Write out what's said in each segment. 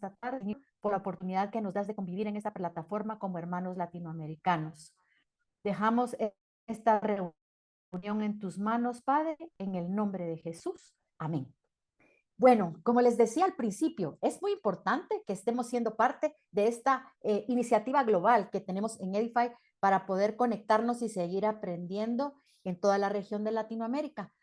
esta tarde, por la oportunidad que nos das de convivir en esta plataforma como hermanos latinoamericanos. Dejamos esta reunión en tus manos, Padre, en el nombre de Jesús. Amén. Bueno, como les decía al principio, es muy importante que estemos siendo parte de esta iniciativa global que tenemos en Edify para poder conectarnos y seguir aprendiendo en toda la región de Latinoamérica.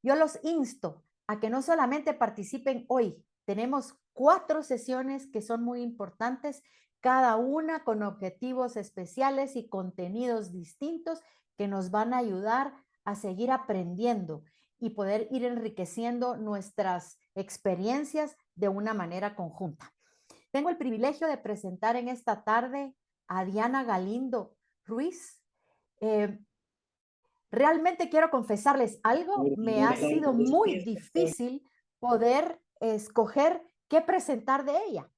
Yo los insto a que no solamente participen hoy, tenemos 4 sesiones que son muy importantes, cada una con objetivos especiales y contenidos distintos que nos van a ayudar a seguir aprendiendo y poder ir enriqueciendo nuestras experiencias de una manera conjunta. Tengo el privilegio de presentar en esta tarde a Diana Galindo Ruiz. Realmente quiero confesarles algo, me ha sido muy difícil poder escoger qué presentar de ella.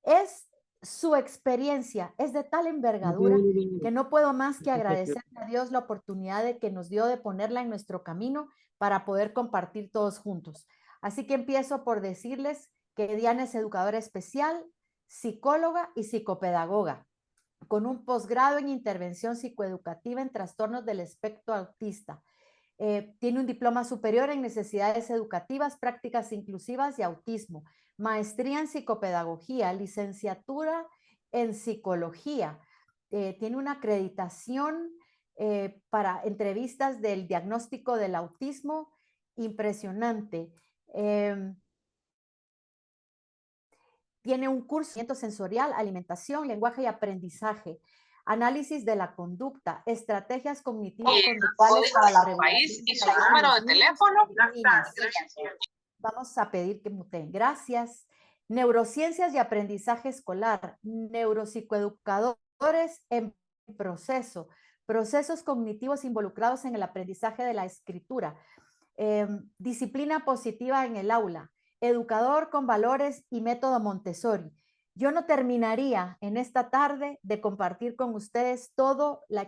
Es su experiencia, es de tal envergadura que no puedo más que agradecerle a Dios la oportunidad de que nos dio de ponerla en nuestro camino para poder compartir todos juntos. Así que empiezo por decirles que Diana es educadora especial, psicóloga y psicopedagoga, con un posgrado en intervención psicoeducativa en trastornos del espectro autista. Tiene un diploma superior en necesidades educativas, prácticas inclusivas y autismo, maestría en psicopedagogía, licenciatura en psicología. Tiene una acreditación para entrevistas del diagnóstico del autismo impresionante. Tiene un curso de sensorial, alimentación, lenguaje y aprendizaje, análisis de la conducta, estrategias cognitivo-conductuales para la regulación y su número de teléfono. Vamos a pedir que muteen. Gracias. Neurociencias y aprendizaje escolar, neuropsicoeducadores en proceso, procesos cognitivos involucrados en el aprendizaje de la escritura, disciplina positiva en el aula, educador con valores y método Montessori. Yo no terminaría en esta tarde de compartir con ustedes toda la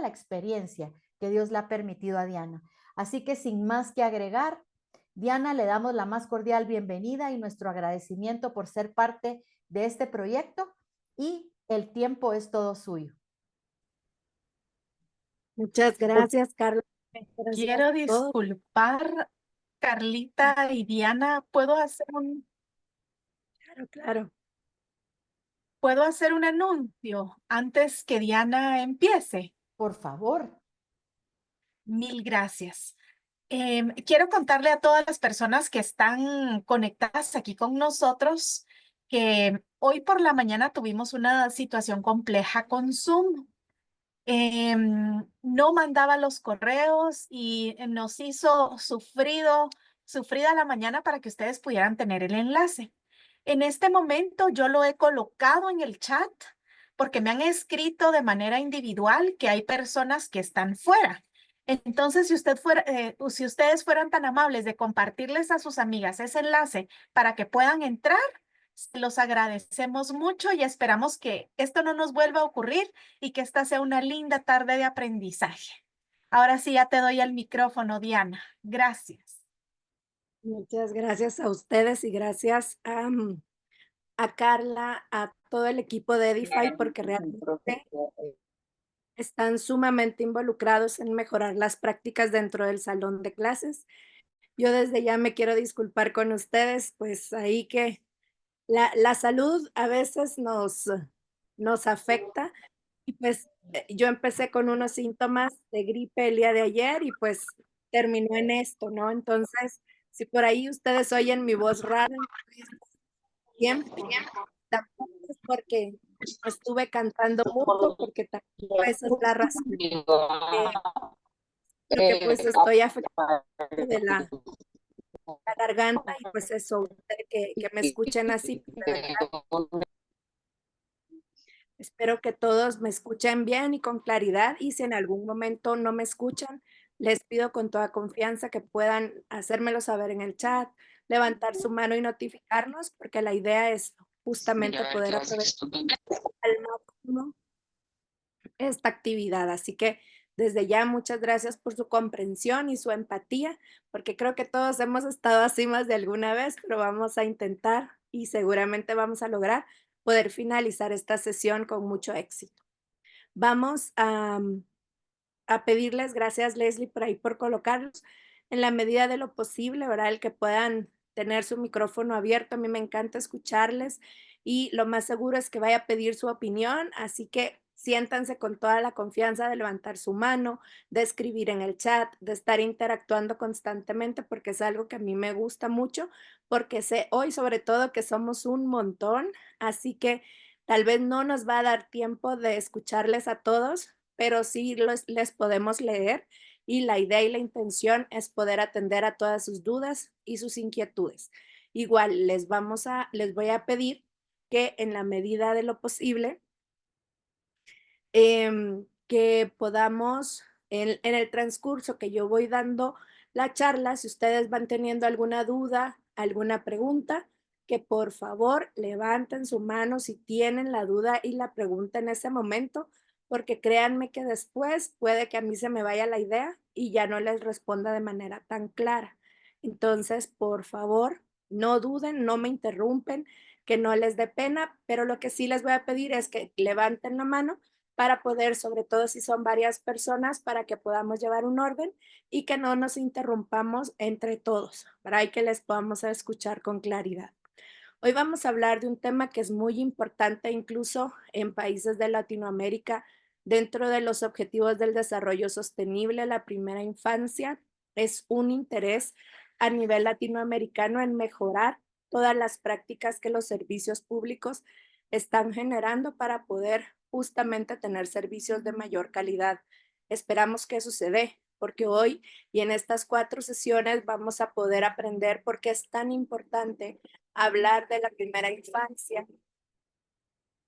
experiencia que Dios le ha permitido a Diana. Así que sin más que agregar, Diana, le damos la más cordial bienvenida y nuestro agradecimiento por ser parte de este proyecto y el tiempo es todo suyo. Muchas gracias, Carla. Gracias Quiero disculpar, Carlita y Diana, Claro. ¿puedo hacer un anuncio antes que Diana empiece? Por favor. Mil gracias. Quiero contarle a todas las personas que están conectadas aquí con nosotros que hoy por la mañana tuvimos una situación compleja con Zoom. No mandaba los correos y nos hizo sufrida la mañana para que ustedes pudieran tener el enlace. En este momento yo lo he colocado en el chat porque me han escrito de manera individual que hay personas que están fuera. Entonces, si ustedes fueran tan amables de compartirles a sus amigas ese enlace para que puedan entrar, se los agradecemos mucho y esperamos que esto no nos vuelva a ocurrir y que esta sea una linda tarde de aprendizaje. Ahora sí, ya te doy el micrófono, Diana. Gracias. Muchas gracias a ustedes y gracias a Carla, a todo el equipo de Edify, porque realmente están sumamente involucrados en mejorar las prácticas dentro del salón de clases. Yo desde ya me quiero disculpar con ustedes, pues ahí que la salud a veces nos afecta y pues yo empecé con unos síntomas de gripe el día de ayer y pues terminó en esto, ¿no? Entonces, si por ahí ustedes oyen mi voz rara, siempre, tampoco es porque estuve cantando mucho, porque tampoco esa es la razón, porque pues estoy afectada de la garganta y pues eso, que me escuchen así, de verdad. Espero que todos me escuchen bien y con claridad y si en algún momento no me escuchan, les pido con toda confianza que puedan hacérmelo saber en el chat, levantar su mano y notificarnos, porque la idea es justamente poder aprovechar al máximo esta actividad. Así que desde ya muchas gracias por su comprensión y su empatía, porque creo que todos hemos estado así más de alguna vez, pero vamos a intentar y seguramente vamos a lograr poder finalizar esta sesión con mucho éxito. Vamos a pedirles, gracias Leslie por ahí por colocarlos, en la medida de lo posible, ¿verdad? El que puedan tener su micrófono abierto, a mí me encanta escucharles y lo más seguro es que vaya a pedir su opinión, así que siéntanse con toda la confianza de levantar su mano, de escribir en el chat, de estar interactuando constantemente, porque es algo que a mí me gusta mucho, porque sé hoy sobre todo que somos un montón, así que tal vez no nos va a dar tiempo de escucharles a todos, pero sí les podemos leer y la idea y la intención es poder atender a todas sus dudas y sus inquietudes. Igual les voy a pedir que en la medida de lo posible, que podamos, en el transcurso que yo voy dando la charla, si ustedes van teniendo alguna duda, alguna pregunta, que por favor levanten su mano si tienen la duda y la pregunta en ese momento, porque créanme que después puede que a mí se me vaya la idea y ya no les responda de manera tan clara. Entonces, por favor, no duden, no me interrumpen, que no les dé pena, pero lo que sí les voy a pedir es que levanten la mano para poder, sobre todo si son varias personas, para que podamos llevar un orden y que no nos interrumpamos entre todos, para que les podamos escuchar con claridad. Hoy vamos a hablar de un tema que es muy importante incluso en países de Latinoamérica. Dentro de los objetivos del desarrollo sostenible, la primera infancia es un interés a nivel latinoamericano en mejorar todas las prácticas que los servicios públicos están generando para poder justamente tener servicios de mayor calidad. Esperamos que eso se dé, porque hoy y en estas 4 sesiones vamos a poder aprender por qué es tan importante hablar de la primera infancia,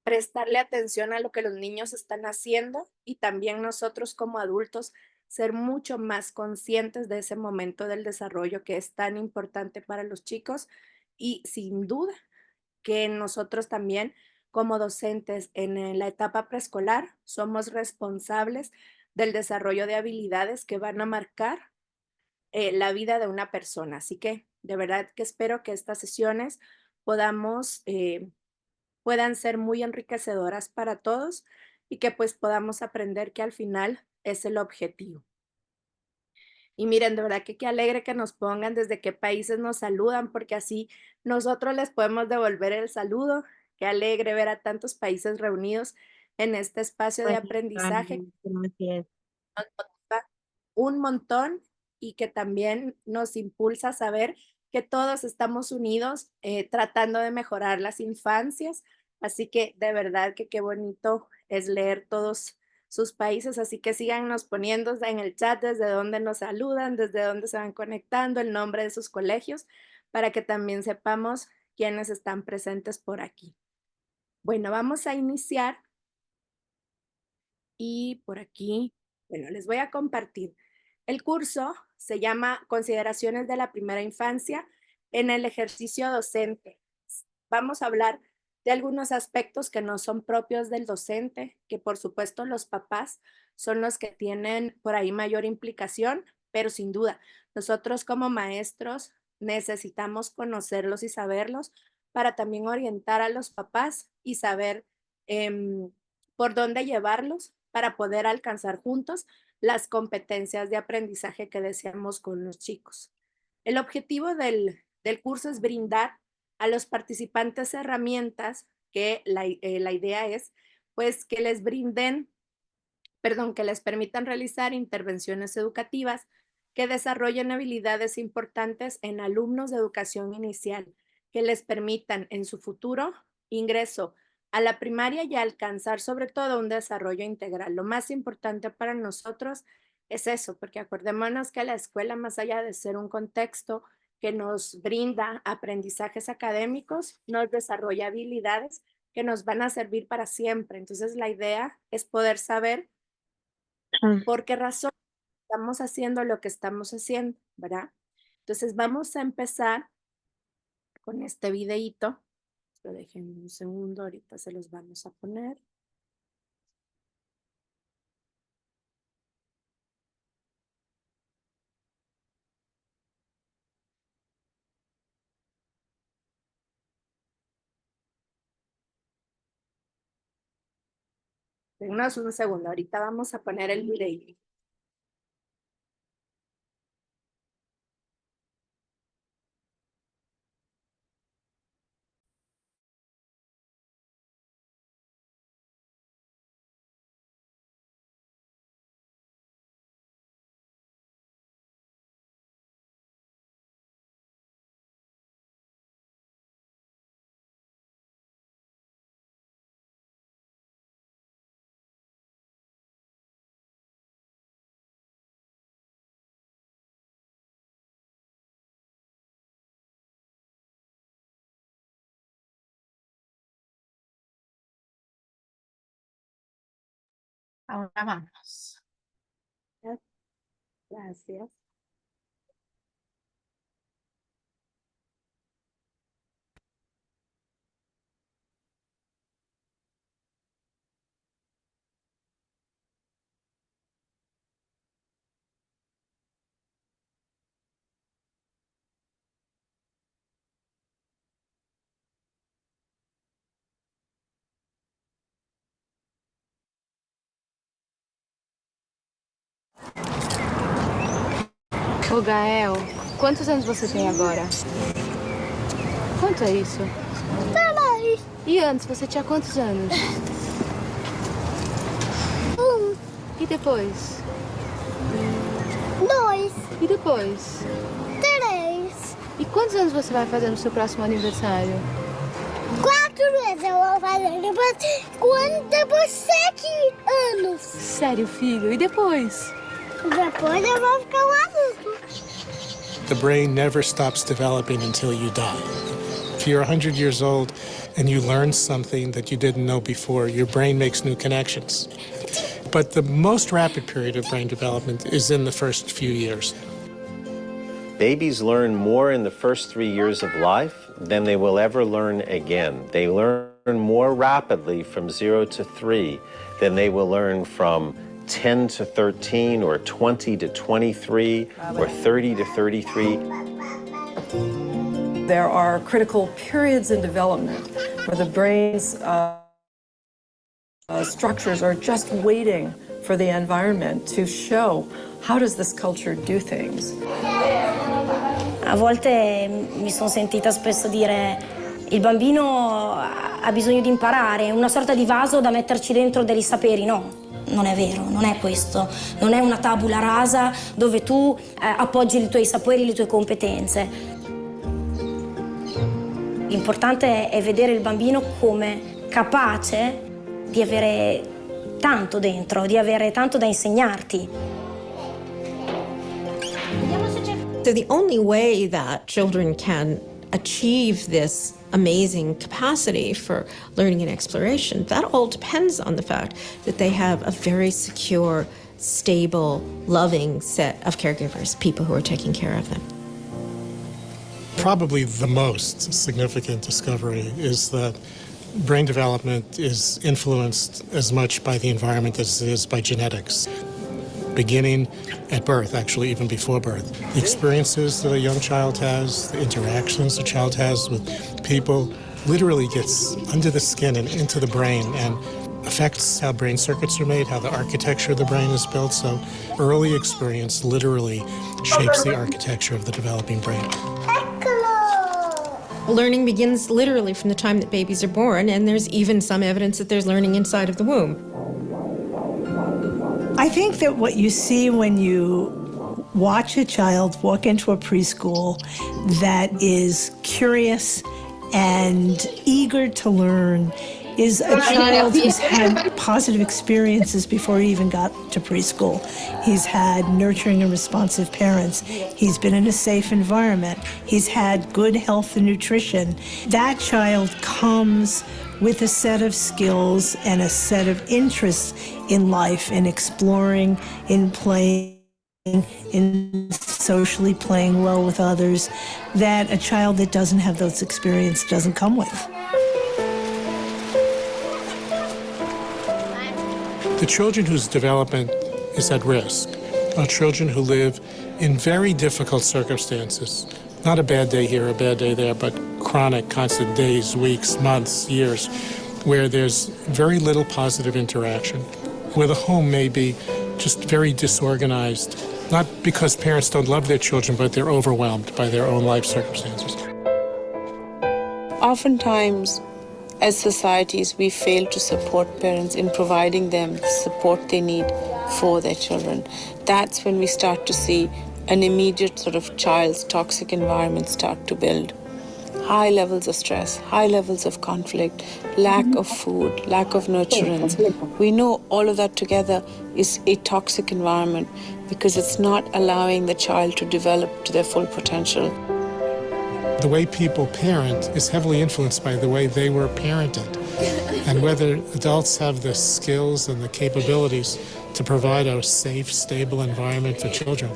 prestarle atención a lo que los niños están haciendo y también nosotros como adultos ser mucho más conscientes de ese momento del desarrollo que es tan importante para los chicos y sin duda que nosotros también como docentes en la etapa preescolar somos responsables del desarrollo de habilidades que van a marcar la vida de una persona. Así que de verdad que espero que estas sesiones podamos, puedan ser muy enriquecedoras para todos y que pues podamos aprender que al final es el objetivo. Y miren, de verdad que qué alegre que nos pongan desde qué países nos saludan, porque así nosotros les podemos devolver el saludo. Qué alegre ver a tantos países reunidos en este espacio de Buenas aprendizaje. tardes, gracias. Nos motiva un montón y que también nos impulsa a saber que todos estamos unidos tratando de mejorar las infancias. Así que de verdad que qué bonito es leer todos sus países, así que síganos poniendo en el chat desde dónde nos saludan, desde dónde se van conectando, el nombre de sus colegios, para que también sepamos quiénes están presentes por aquí. Bueno, vamos a iniciar y por aquí, bueno, les voy a compartir. El curso se llama Consideraciones de la Primera Infancia en el ejercicio docente. Vamos a hablar de algunos aspectos que no son propios del docente, que por supuesto los papás son los que tienen por ahí mayor implicación, pero sin duda, nosotros como maestros necesitamos conocerlos y saberlos para también orientar a los papás y saber por dónde llevarlos para poder alcanzar juntos las competencias de aprendizaje que deseamos con los chicos. El objetivo del curso es brindar a los participantes herramientas que la idea es pues que les brinden, perdón, que les permitan realizar intervenciones educativas que desarrollen habilidades importantes en alumnos de educación inicial, que les permitan en su futuro ingreso a la primaria y alcanzar sobre todo un desarrollo integral. Lo más importante para nosotros es eso, porque acordémonos que la escuela, más allá de ser un contexto que nos brinda aprendizajes académicos, nos desarrolla habilidades que nos van a servir para siempre. Entonces, la idea es poder saber por qué razón estamos haciendo lo que estamos haciendo, ¿verdad? Entonces, vamos a empezar con este videíto. Déjenme un segundo, ahorita se los vamos a poner. Denos un segundo, ahorita vamos a poner el video. Ahora vamos. Gracias. Ô Gael, quantos anos você tem agora? Quanto é isso? E antes, você tinha quantos anos? E depois? 2, E depois? 3, E quantos anos você vai fazer no seu próximo aniversário? 4 vezes eu vou fazer. Depois 7 anos. Sério, filho? E depois? Depois eu vou ficar um adulto. The brain never stops developing until you die. If you're 100 years old and you learn something that you didn't know before, your brain makes new connections. But the most rapid period of brain development is in the first few years. Babies learn more in the first 3 years of life than they will ever learn again. They learn more rapidly from 0 to 3 than they will learn from 10 to 13 or 20 to 23 or 30 to 33. There are critical periods in development where the brain's structures are just waiting for the environment to show how does this culture do things. A volte mi sono sentita spesso dire il bambino ha bisogno di imparare, è una sorta di vaso da metterci dentro dei saperi. No, non è vero, non è questo. Non è una tabula rasa dove tu appoggi i tuoi saperi, le tue competenze. L'importante è vedere il bambino come capace di avere tanto dentro, di avere tanto da insegnarti. So the only way that children can achieve this amazing capacity for learning and exploration, that all depends on the fact that they have a very secure, stable, loving set of caregivers, people who are taking care of them. Probably the most significant discovery is that brain development is influenced as much by the environment as it is by genetics. Beginning at birth, actually even before birth. The experiences that a young child has, the interactions a child has with people, literally gets under the skin and into the brain and affects how brain circuits are made, how the architecture of the brain is built. So early experience literally shapes the architecture of the developing brain. Learning begins literally from the time that babies are born, and there's even some evidence that there's learning inside of the womb. I think that what you see when you watch a child walk into a preschool that is curious and eager to learn is a child who's had positive experiences before he even got to preschool. He's had nurturing and responsive parents. He's been in a safe environment. He's had good health and nutrition. That child comes with a set of skills and a set of interests in life, in exploring, in playing, in socially playing well with others, that a child that doesn't have those experiences doesn't come with. The children whose development is at risk are children who live in very difficult circumstances. Not a bad day here, a bad day there, but chronic, constant days, weeks, months, years where there's very little positive interaction, where the home may be just very disorganized, not because parents don't love their children, but they're overwhelmed by their own life circumstances. Oftentimes, as societies, we fail to support parents in providing them the support they need for their children. That's when we start to see an immediate sort of child's toxic environment start to build. High levels of stress, high levels of conflict, lack of food, lack of nurturance. We know all of that together is a toxic environment because it's not allowing the child to develop to their full potential. The way people parent is heavily influenced by the way they were parented. And whether adults have the skills and the capabilities to provide a safe, stable environment for children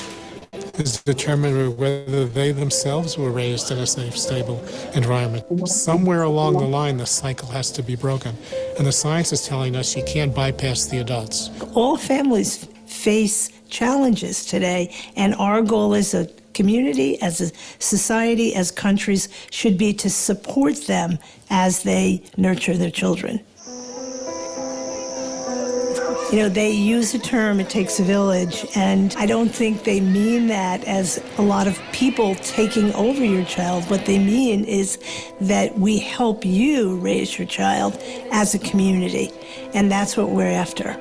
is determined by whether they themselves were raised in a safe, stable environment. Somewhere along the line, the cycle has to be broken. And the science is telling us you can't bypass the adults. All families face challenges today, and our goal as a community, as a society, as countries, should be to support them as they nurture their children. You know, they use the term, it takes a village, and I don't think they mean that as a lot of people taking over your child. What they mean is that we help you raise your child as a community, and that's what we're after.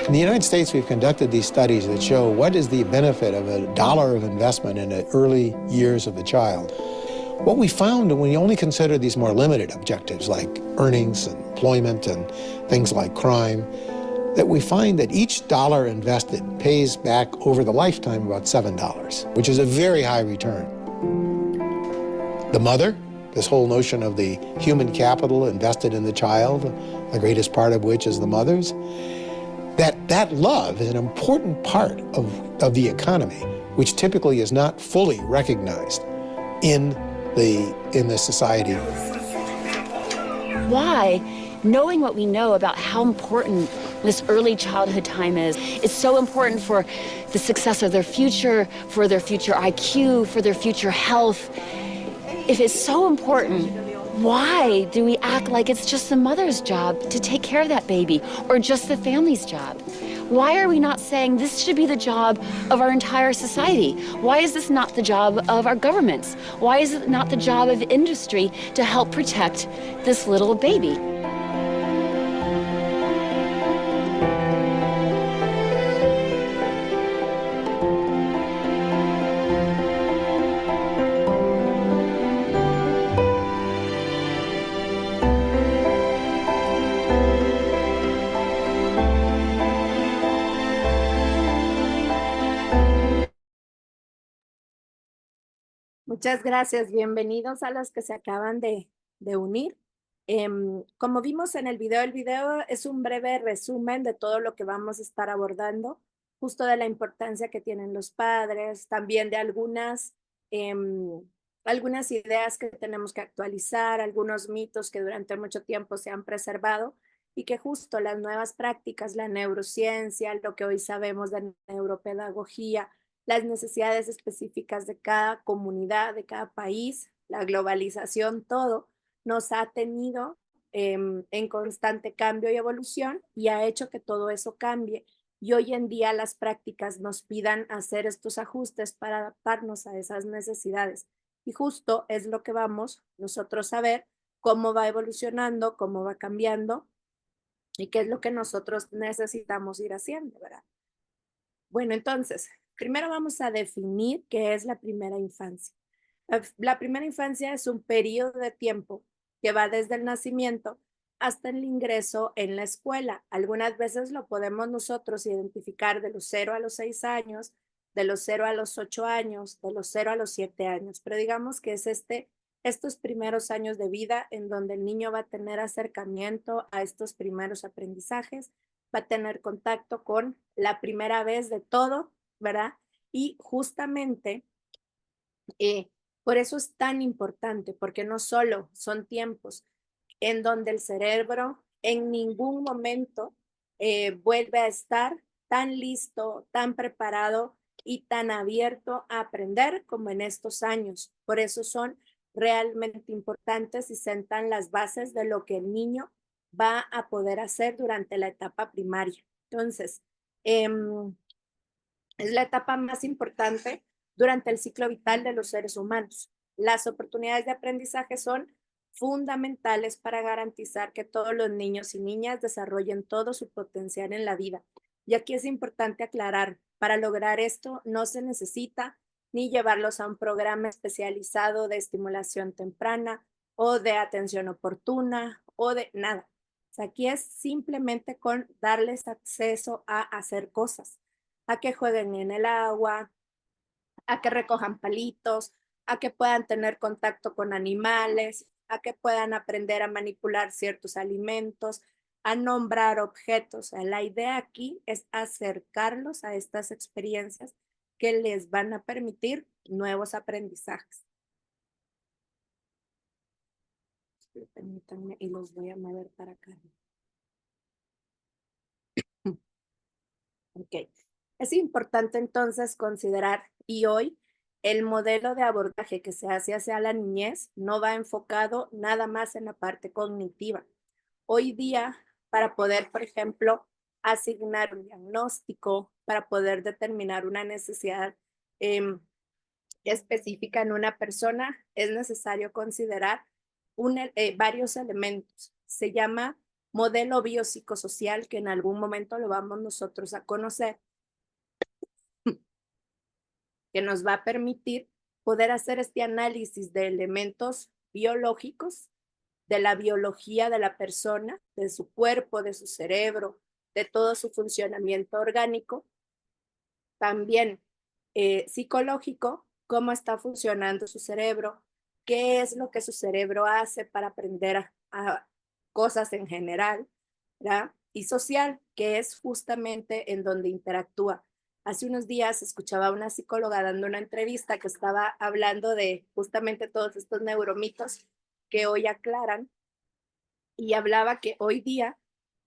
In the United States, we've conducted these studies that show what is the benefit of $1 of investment in the early years of the child. What we found when we only consider these more limited objectives like earnings and employment and things like crime, that we find that each dollar invested pays back over the lifetime about $7, which is a very high return. The mother, this whole notion of the human capital invested in the child, the greatest part of which is the mother's, that love is an important part of the economy, which typically is not fully recognized in the society. Why, knowing what we know about how important this early childhood time is, it's so important for the success of their future, for their future IQ, for their future health. If it's so important, why do we act like it's just the mother's job to take care of that baby, or just the family's job? Why are we not saying this should be the job of our entire society? Why is this not the job of our governments? Why is it not the job of industry to help protect this little baby? Muchas gracias. Bienvenidos a los que se acaban de unir. Como vimos en el video es un breve resumen de todo lo que vamos a estar abordando, justo de la importancia que tienen los padres, también de algunas ideas que tenemos que actualizar, algunos mitos que durante mucho tiempo se han preservado y que justo las nuevas prácticas, la neurociencia, lo que hoy sabemos de neuropedagogía, las necesidades específicas de cada comunidad, de cada país, la globalización, todo nos ha tenido en constante cambio y evolución y ha hecho que todo eso cambie. Y hoy en día las prácticas nos pidan hacer estos ajustes para adaptarnos a esas necesidades. Y justo es lo que vamos nosotros a ver, cómo va evolucionando, cómo va cambiando y qué es lo que nosotros necesitamos ir haciendo, ¿verdad? Bueno, entonces, primero vamos a definir qué es la primera infancia. La primera infancia es un periodo de tiempo que va desde el nacimiento hasta el ingreso en la escuela. Algunas veces lo podemos nosotros identificar de los 0 a los 6 años, de los 0 a los 8 años, de los 0 a los 7 años. Pero digamos que es estos primeros años de vida en donde el niño va a tener acercamiento a estos primeros aprendizajes, va a tener contacto con la primera vez de todo, ¿verdad? Y justamente por eso es tan importante, porque no solo son tiempos en donde el cerebro en ningún momento vuelve a estar tan listo, tan preparado y tan abierto a aprender como en estos años. Por eso son realmente importantes y sentan las bases de lo que el niño va a poder hacer durante la etapa primaria. Entonces, es la etapa más importante durante el ciclo vital de los seres humanos. Las oportunidades de aprendizaje son fundamentales para garantizar que todos los niños y niñas desarrollen todo su potencial en la vida. Y aquí es importante aclarar, para lograr esto no se necesita ni llevarlos a un programa especializado de estimulación temprana o de atención oportuna o de nada. O sea, aquí es simplemente con darles acceso a hacer cosas, a que jueguen en el agua, a que recojan palitos, a que puedan tener contacto con animales, a que puedan aprender a manipular ciertos alimentos, a nombrar objetos. La idea aquí es acercarlos a estas experiencias que les van a permitir nuevos aprendizajes. Permítanme y los voy a mover para acá. Ok. Es importante entonces considerar, y hoy el modelo de abordaje que se hace hacia la niñez no va enfocado nada más en la parte cognitiva. Hoy día, para poder, por ejemplo, asignar un diagnóstico, para poder determinar una necesidad específica en una persona, es necesario considerar varios elementos. Se llama modelo biopsicosocial, que en algún momento lo vamos nosotros a conocer, que nos va a permitir poder hacer este análisis de elementos biológicos, de la biología de la persona, de su cuerpo, de su cerebro, de todo su funcionamiento orgánico. También psicológico, cómo está funcionando su cerebro, qué es lo que su cerebro hace para aprender a cosas en general, ¿verdad? Y social, que es justamente en donde interactúa. Hace unos días escuchaba a una psicóloga dando una entrevista que estaba hablando de justamente todos estos neuromitos que hoy aclaran, y hablaba que hoy día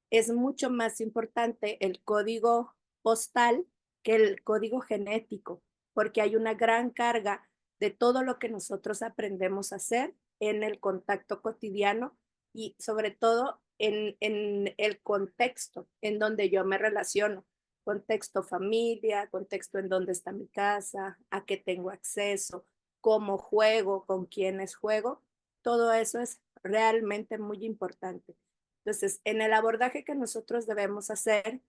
es mucho más importante el código postal que el código genético, porque hay una gran carga de todo lo que nosotros aprendemos a hacer en el contacto cotidiano y sobre todo en el contexto en donde yo me relaciono. Contexto familia, contexto en dónde está mi casa, a qué tengo acceso, cómo juego, con quiénes juego. Todo eso es realmente muy importante. Entonces, en el abordaje que nosotros debemos hacer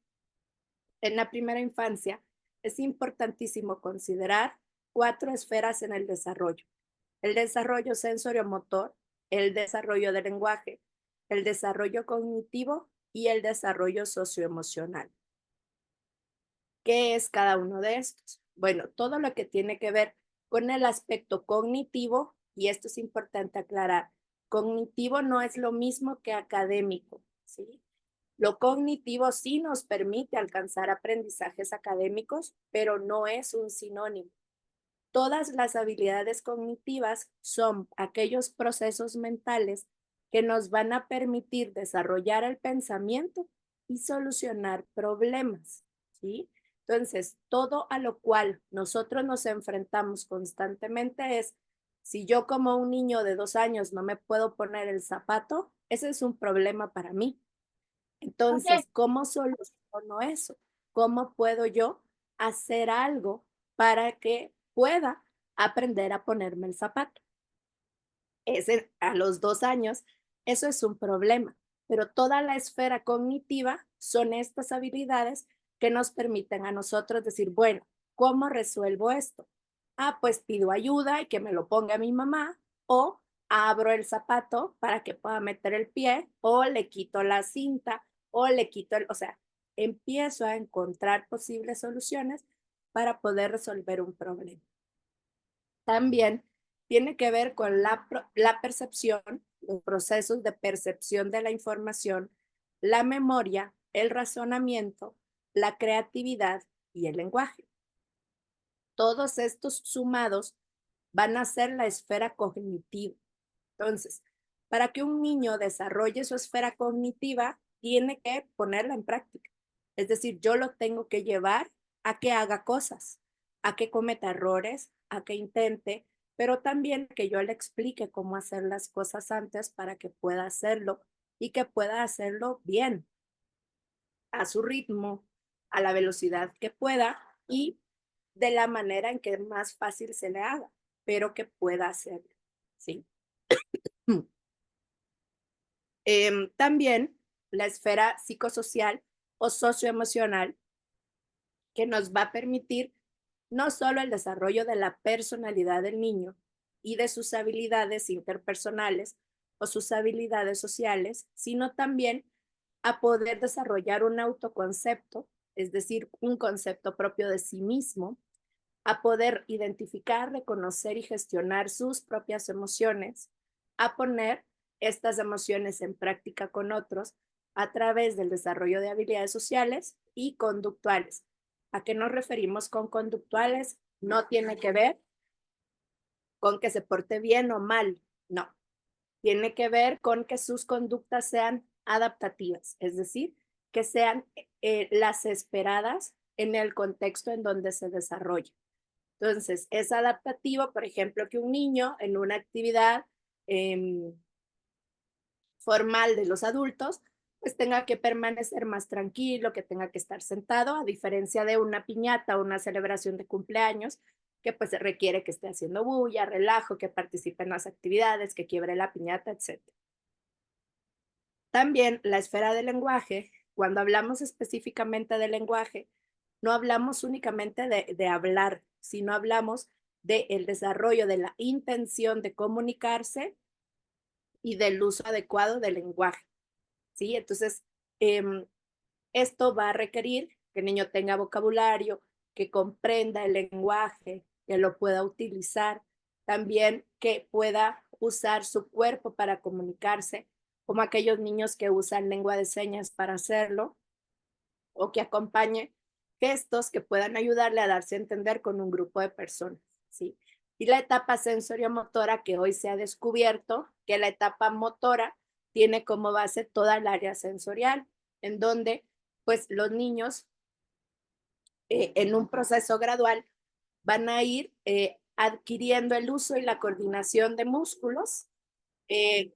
en la primera infancia, es importantísimo considerar 4 esferas en el desarrollo. El desarrollo sensoriomotor, el desarrollo del lenguaje, el desarrollo cognitivo y el desarrollo socioemocional. ¿Qué es cada uno de estos? Bueno, todo lo que tiene que ver con el aspecto cognitivo, y esto es importante aclarar, cognitivo no es lo mismo que académico, ¿sí? Lo cognitivo sí nos permite alcanzar aprendizajes académicos, pero no es un sinónimo. Todas las habilidades cognitivas son aquellos procesos mentales que nos van a permitir desarrollar el pensamiento y solucionar problemas, ¿sí? Entonces, todo a lo cual nosotros nos enfrentamos constantemente es, si yo como un niño de 2 años no me puedo poner el zapato, ese es un problema para mí. Entonces, ¿cómo soluciono eso? ¿Cómo puedo yo hacer algo para que pueda aprender a ponerme el zapato? A los 2 años, eso es un problema, pero toda la esfera cognitiva son estas habilidades que nos permiten a nosotros decir, bueno, ¿cómo resuelvo esto? Pues pido ayuda y que me lo ponga mi mamá, o abro el zapato para que pueda meter el pie, o le quito la cinta, o le quito o sea, empiezo a encontrar posibles soluciones para poder resolver un problema. También tiene que ver con la percepción, los procesos de percepción de la información, la memoria, el razonamiento, la creatividad y el lenguaje. Todos estos sumados van a ser la esfera cognitiva. Entonces, para que un niño desarrolle su esfera cognitiva, tiene que ponerla en práctica. Es decir, yo lo tengo que llevar a que haga cosas, a que cometa errores, a que intente, pero también que yo le explique cómo hacer las cosas antes para que pueda hacerlo y que pueda hacerlo bien, a su ritmo, a la velocidad que pueda y de la manera en que más fácil se le haga, pero que pueda hacerlo, ¿sí? También la esfera psicosocial o socioemocional que nos va a permitir no solo el desarrollo de la personalidad del niño y de sus habilidades interpersonales o sus habilidades sociales, sino también a poder desarrollar un autoconcepto, es decir, un concepto propio de sí mismo, a poder identificar, reconocer y gestionar sus propias emociones, a poner estas emociones en práctica con otros a través del desarrollo de habilidades sociales y conductuales. ¿A qué nos referimos con conductuales? No tiene que ver con que se porte bien o mal, no. Tiene que ver con que sus conductas sean adaptativas, es decir, que sean las esperadas en el contexto en donde se desarrolla. Entonces, es adaptativo, por ejemplo, que un niño en una actividad formal de los adultos, pues tenga que permanecer más tranquilo, que tenga que estar sentado, a diferencia de una piñata o una celebración de cumpleaños, que pues requiere que esté haciendo bulla, relajo, que participe en las actividades, que quiebre la piñata, etc. También la esfera del lenguaje, cuando hablamos específicamente del lenguaje, no hablamos únicamente de hablar, sino hablamos del desarrollo de la intención de comunicarse y del uso adecuado del lenguaje, ¿sí? Entonces, esto va a requerir que el niño tenga vocabulario, que comprenda el lenguaje, que lo pueda utilizar, también que pueda usar su cuerpo para comunicarse, como aquellos niños que usan lengua de señas para hacerlo, o que acompañe gestos que puedan ayudarle a darse a entender con un grupo de personas, ¿sí? Y la etapa sensoriomotora que hoy se ha descubierto, que la etapa motora tiene como base toda el área sensorial, en donde pues los niños en un proceso gradual van a ir adquiriendo el uso y la coordinación de músculos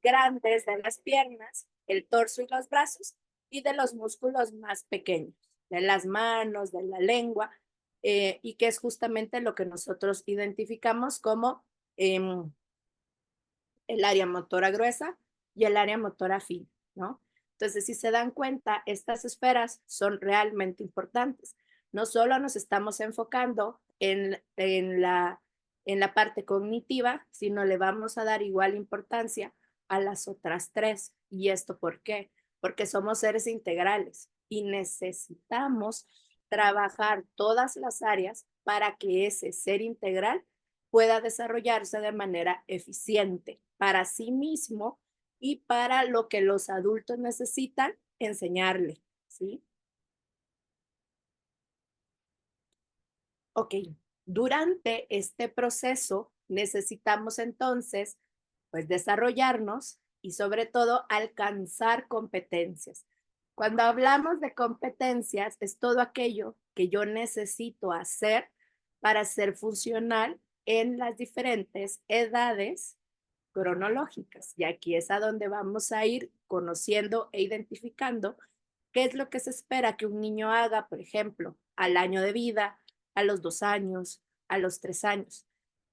grandes de las piernas, el torso y los brazos, y de los músculos más pequeños, de las manos, de la lengua, y que es justamente lo que nosotros identificamos como el área motora gruesa y el área motora fina, ¿no? Entonces, si se dan cuenta, estas esferas son realmente importantes. No solo nos estamos enfocando en la parte cognitiva, sino le vamos a dar igual importancia a las otras tres. ¿Y esto por qué? Porque somos seres integrales y necesitamos trabajar todas las áreas para que ese ser integral pueda desarrollarse de manera eficiente para sí mismo y para lo que los adultos necesitan enseñarle, ¿sí? Ok, durante este proceso necesitamos entonces, pues, desarrollarnos y sobre todo alcanzar competencias. Cuando hablamos de competencias, es todo aquello que yo necesito hacer para ser funcional en las diferentes edades cronológicas. Y aquí es a donde vamos a ir conociendo e identificando qué es lo que se espera que un niño haga, por ejemplo, al año de vida, a los 2 años, a los 3 años.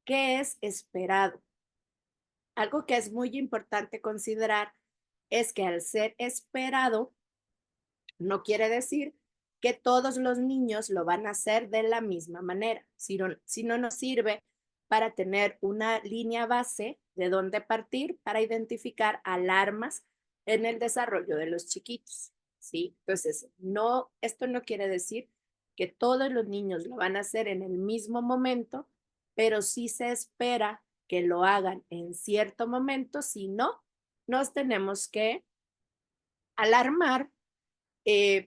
¿Qué es esperado? Algo que es muy importante considerar es que al ser esperado, no quiere decir que todos los niños lo van a hacer de la misma manera, sino nos sirve para tener una línea base de dónde partir para identificar alarmas en el desarrollo de los chiquitos, ¿sí? Entonces, esto no quiere decir que todos los niños lo van a hacer en el mismo momento, pero sí se espera que lo hagan en cierto momento, si no, nos tenemos que alarmar,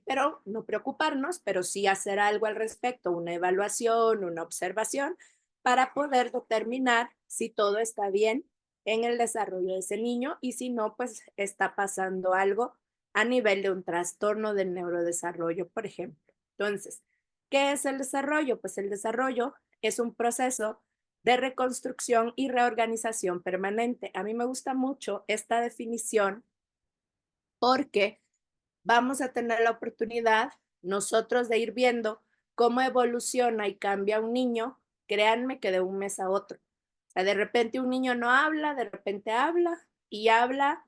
pero no preocuparnos, pero sí hacer algo al respecto, una evaluación, una observación, para poder determinar si todo está bien en el desarrollo de ese niño y si no, pues está pasando algo a nivel de un trastorno del neurodesarrollo, por ejemplo. Entonces, ¿qué es el desarrollo? Pues el desarrollo es un proceso de reconstrucción y reorganización permanente. A mí me gusta mucho esta definición porque vamos a tener la oportunidad nosotros de ir viendo cómo evoluciona y cambia un niño, créanme que de un mes a otro. O sea, de repente un niño no habla, de repente habla y habla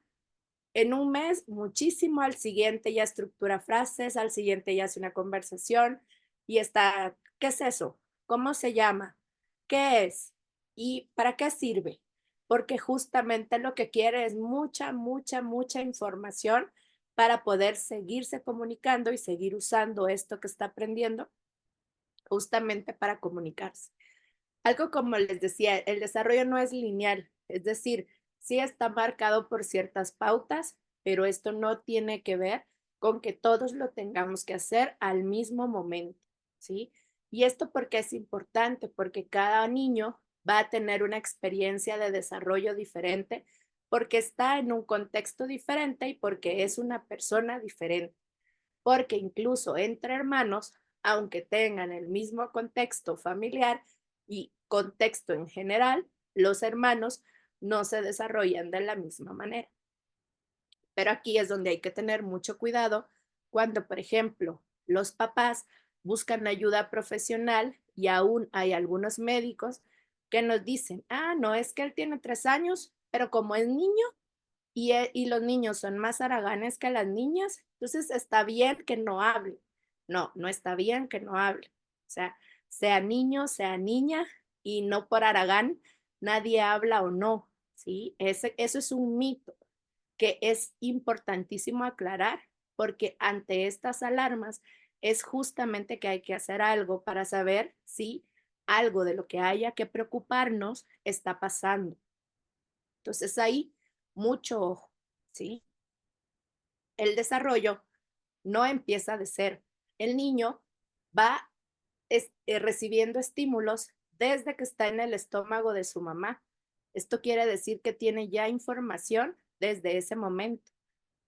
en un mes muchísimo, al siguiente ya estructura frases, al siguiente ya hace una conversación y está, ¿qué es eso? ¿Cómo se llama? ¿Qué es? ¿Y para qué sirve? Porque justamente lo que quiere es mucha, mucha, mucha información para poder seguirse comunicando y seguir usando esto que está aprendiendo justamente para comunicarse. Algo como les decía, el desarrollo no es lineal, es decir, sí está marcado por ciertas pautas, pero esto no tiene que ver con que todos lo tengamos que hacer al mismo momento, ¿sí? Y esto porque es importante, porque cada niño va a tener una experiencia de desarrollo diferente, porque está en un contexto diferente y porque es una persona diferente, porque incluso entre hermanos, aunque tengan el mismo contexto familiar y contexto en general, los hermanos no se desarrollan de la misma manera. Pero aquí es donde hay que tener mucho cuidado cuando, por ejemplo, los papás buscan ayuda profesional y aún hay algunos médicos que nos dicen, ah, no, es que él tiene 3 años, pero como es niño y los niños son más haraganes que las niñas, entonces está bien que no hable. No, no está bien que no hable. O sea niño, sea niña, y no por haragán nadie habla o no, ¿sí? Eso es un mito que es importantísimo aclarar, porque ante estas alarmas es justamente que hay que hacer algo para saber si algo de lo que haya que preocuparnos está pasando. Entonces ahí, mucho ojo, ¿sí? El desarrollo no empieza de cero. El niño va recibiendo estímulos desde que está en el estómago de su mamá. Esto quiere decir que tiene ya información desde ese momento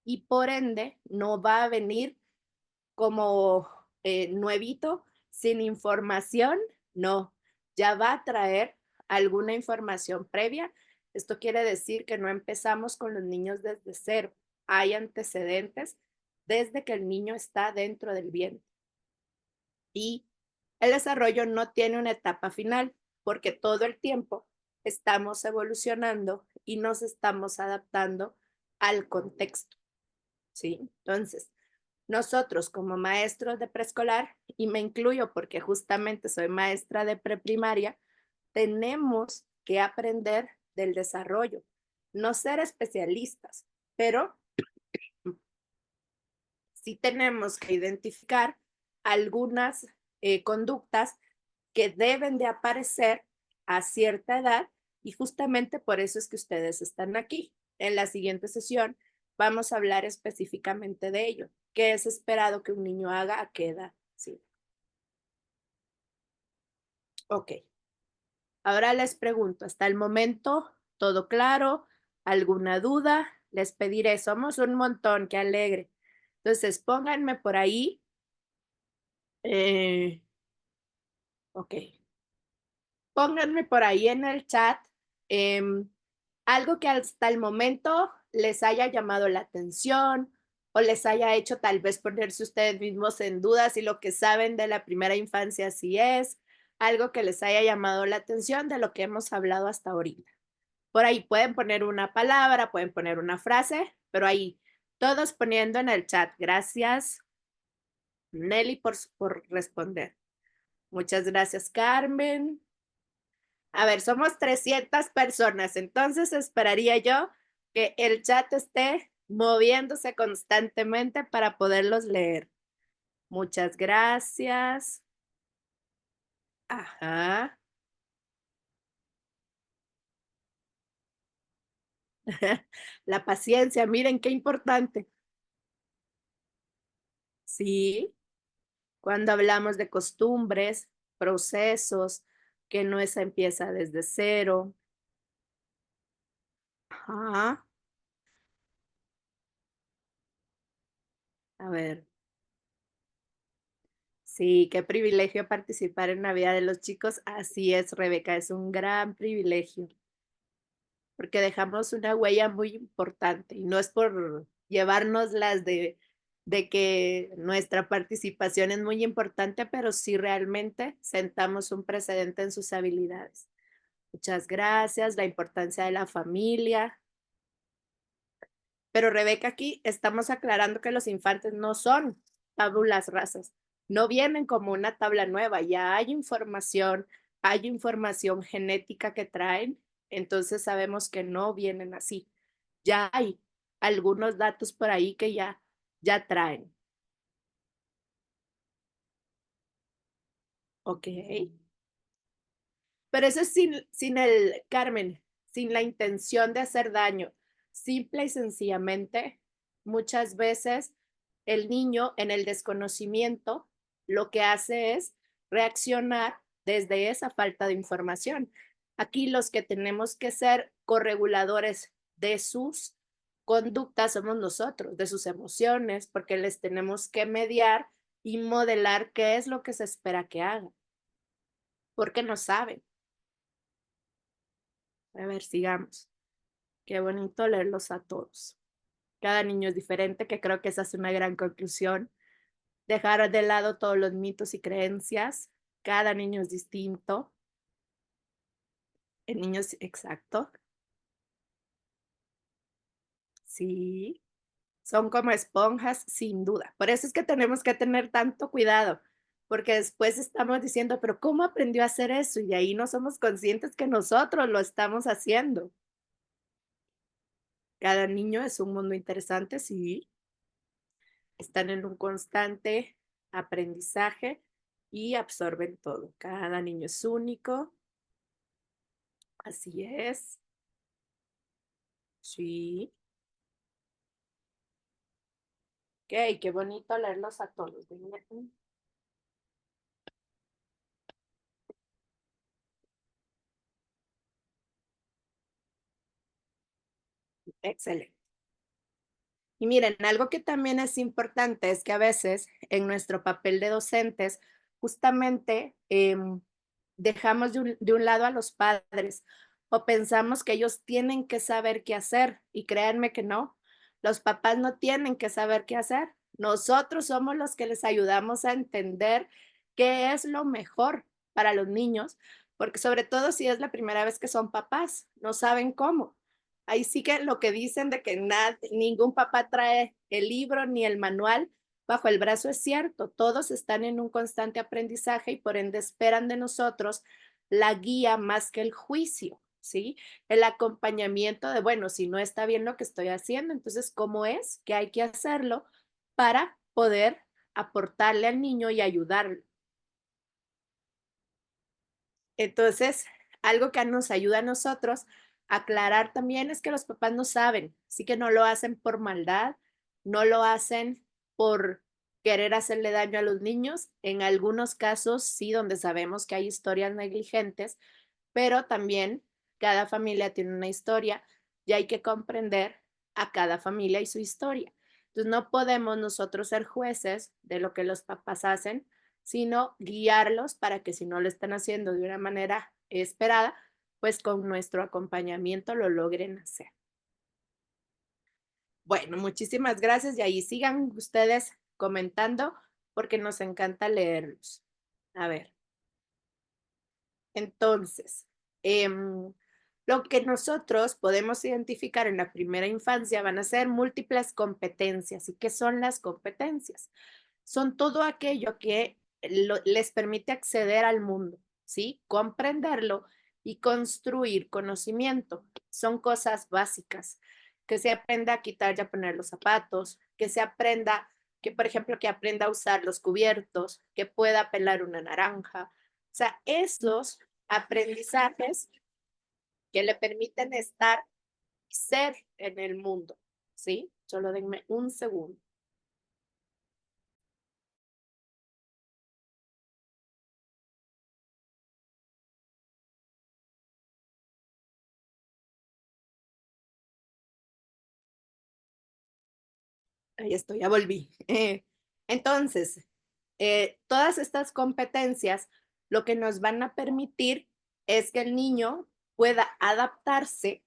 y por ende no va a venir como nuevito, sin información, no, ya va a traer alguna información previa. Esto quiere decir que no empezamos con los niños desde cero, hay antecedentes desde que el niño está dentro del vientre. Y el desarrollo no tiene una etapa final, porque todo el tiempo estamos evolucionando y nos estamos adaptando al contexto, ¿sí? Entonces, nosotros como maestros de preescolar, y me incluyo porque justamente soy maestra de preprimaria, tenemos que aprender del desarrollo, no ser especialistas, pero sí tenemos que identificar algunas conductas que deben de aparecer a cierta edad y justamente por eso es que ustedes están aquí. En la siguiente sesión vamos a hablar específicamente de ello. ¿Qué es esperado que un niño haga a qué edad? Sí. Ok. Ahora les pregunto, ¿hasta el momento todo claro? ¿Alguna duda? Les pediré, somos un montón, qué alegre. Entonces, pónganme por ahí. Ok. Pónganme por ahí en el chat algo que hasta el momento les haya llamado la atención o les haya hecho tal vez ponerse ustedes mismos en duda si lo que saben de la primera infancia sí es, algo que les haya llamado la atención de lo que hemos hablado hasta ahorita. Por ahí pueden poner una palabra, pueden poner una frase, pero ahí todos poniendo en el chat. Gracias, Nelly, por responder. Muchas gracias, Carmen. A ver, somos 300 personas, entonces esperaría yo que el chat esté moviéndose constantemente para poderlos leer. Muchas gracias. Ajá. La paciencia, miren qué importante. Sí, cuando hablamos de costumbres, procesos, que no se empieza desde cero. Ajá. A ver. Sí, qué privilegio participar en la vida de los chicos. Así es, Rebeca, es un gran privilegio, porque dejamos una huella muy importante y no es por llevarnos las de que nuestra participación es muy importante, pero sí realmente sentamos un precedente en sus habilidades. Muchas gracias, la importancia de la familia. Pero Rebeca, aquí estamos aclarando que los infantes no son tábulas rasas, no vienen como una tabla nueva, ya hay información genética que traen, entonces sabemos que no vienen así. Ya hay algunos datos por ahí que ya traen. Ok. Pero eso es sin el, Carmen, sin la intención de hacer daño. Simple y sencillamente, muchas veces el niño en el desconocimiento lo que hace es reaccionar desde esa falta de información. Aquí los que tenemos que ser correguladores de sus conductas somos nosotros, de sus emociones, porque les tenemos que mediar y modelar qué es lo que se espera que hagan, porque no saben. A ver, sigamos. Qué bonito leerlos a todos. Cada niño es diferente, que creo que esa es una gran conclusión. Dejar de lado todos los mitos y creencias. Cada niño es distinto. El niño es exacto. Sí. Son como esponjas, sin duda. Por eso es que tenemos que tener tanto cuidado, porque después estamos diciendo, pero ¿cómo aprendió a hacer eso? Y ahí no somos conscientes que nosotros lo estamos haciendo. Cada niño es un mundo interesante, sí. Están en un constante aprendizaje y absorben todo. Cada niño es único. Así es. Sí. Ok, qué bonito leerlos a todos. Excelente. Y miren, algo que también es importante es que a veces en nuestro papel de docentes, justamente dejamos de un lado a los padres o pensamos que ellos tienen que saber qué hacer y créanme que no, los papás no tienen que saber qué hacer. Nosotros somos los que les ayudamos a entender qué es lo mejor para los niños, porque sobre todo si es la primera vez que son papás, no saben cómo. Ahí sí que lo que dicen de que ningún papá trae el libro ni el manual bajo el brazo es cierto. Todos están en un constante aprendizaje y por ende esperan de nosotros la guía más que el juicio, ¿sí? El acompañamiento de, bueno, si no está bien lo que estoy haciendo, entonces, ¿cómo es que hay que hacerlo para poder aportarle al niño y ayudarlo? Entonces, algo que nos ayuda a nosotros a aclarar también es que los papás no saben, así que no lo hacen por maldad, no lo hacen por querer hacerle daño a los niños. En algunos casos sí, donde sabemos que hay historias negligentes, pero también cada familia tiene una historia y hay que comprender a cada familia y su historia. Entonces, no podemos nosotros ser jueces de lo que los papás hacen, sino guiarlos para que si no lo están haciendo de una manera esperada, pues con nuestro acompañamiento lo logren hacer. Bueno, muchísimas gracias y ahí sigan ustedes comentando porque nos encanta leerlos. A ver. Entonces, lo que nosotros podemos identificar en la primera infancia van a ser múltiples competencias. ¿Y qué son las competencias? Son todo aquello que les permite acceder al mundo, ¿sí? Comprenderlo y construir conocimiento. Son cosas básicas, que se aprenda a quitar y a poner los zapatos, que se aprenda, que por ejemplo, que aprenda a usar los cubiertos, que pueda pelar una naranja. O sea, esos aprendizajes que le permiten estar y ser en el mundo, ¿sí? Solo denme un segundo. Ahí estoy, ya volví. Entonces, Todas estas competencias lo que nos van a permitir es que el niño pueda adaptarse,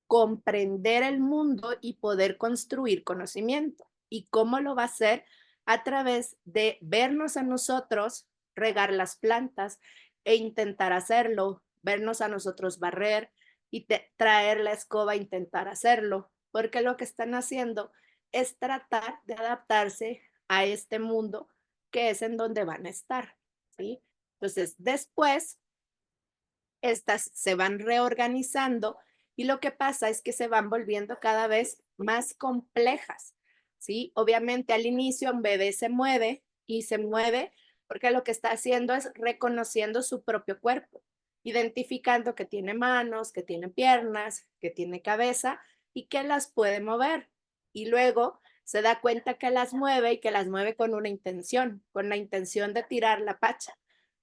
comprender el mundo y poder construir conocimiento. ¿Y cómo lo va a hacer? A través de vernos a nosotros regar las plantas e intentar hacerlo, vernos a nosotros barrer y traer la escoba e intentar hacerlo, porque lo que están haciendo es tratar de adaptarse a este mundo que es en donde van a estar, ¿sí? Entonces, después, estas se van reorganizando y lo que pasa es que se van volviendo cada vez más complejas, ¿sí? Obviamente al inicio un bebé se mueve y se mueve porque lo que está haciendo es reconociendo su propio cuerpo, identificando que tiene manos, que tiene piernas, que tiene cabeza y que las puede mover. Y luego se da cuenta que las mueve y que las mueve con una intención, con la intención de tirar la pacha,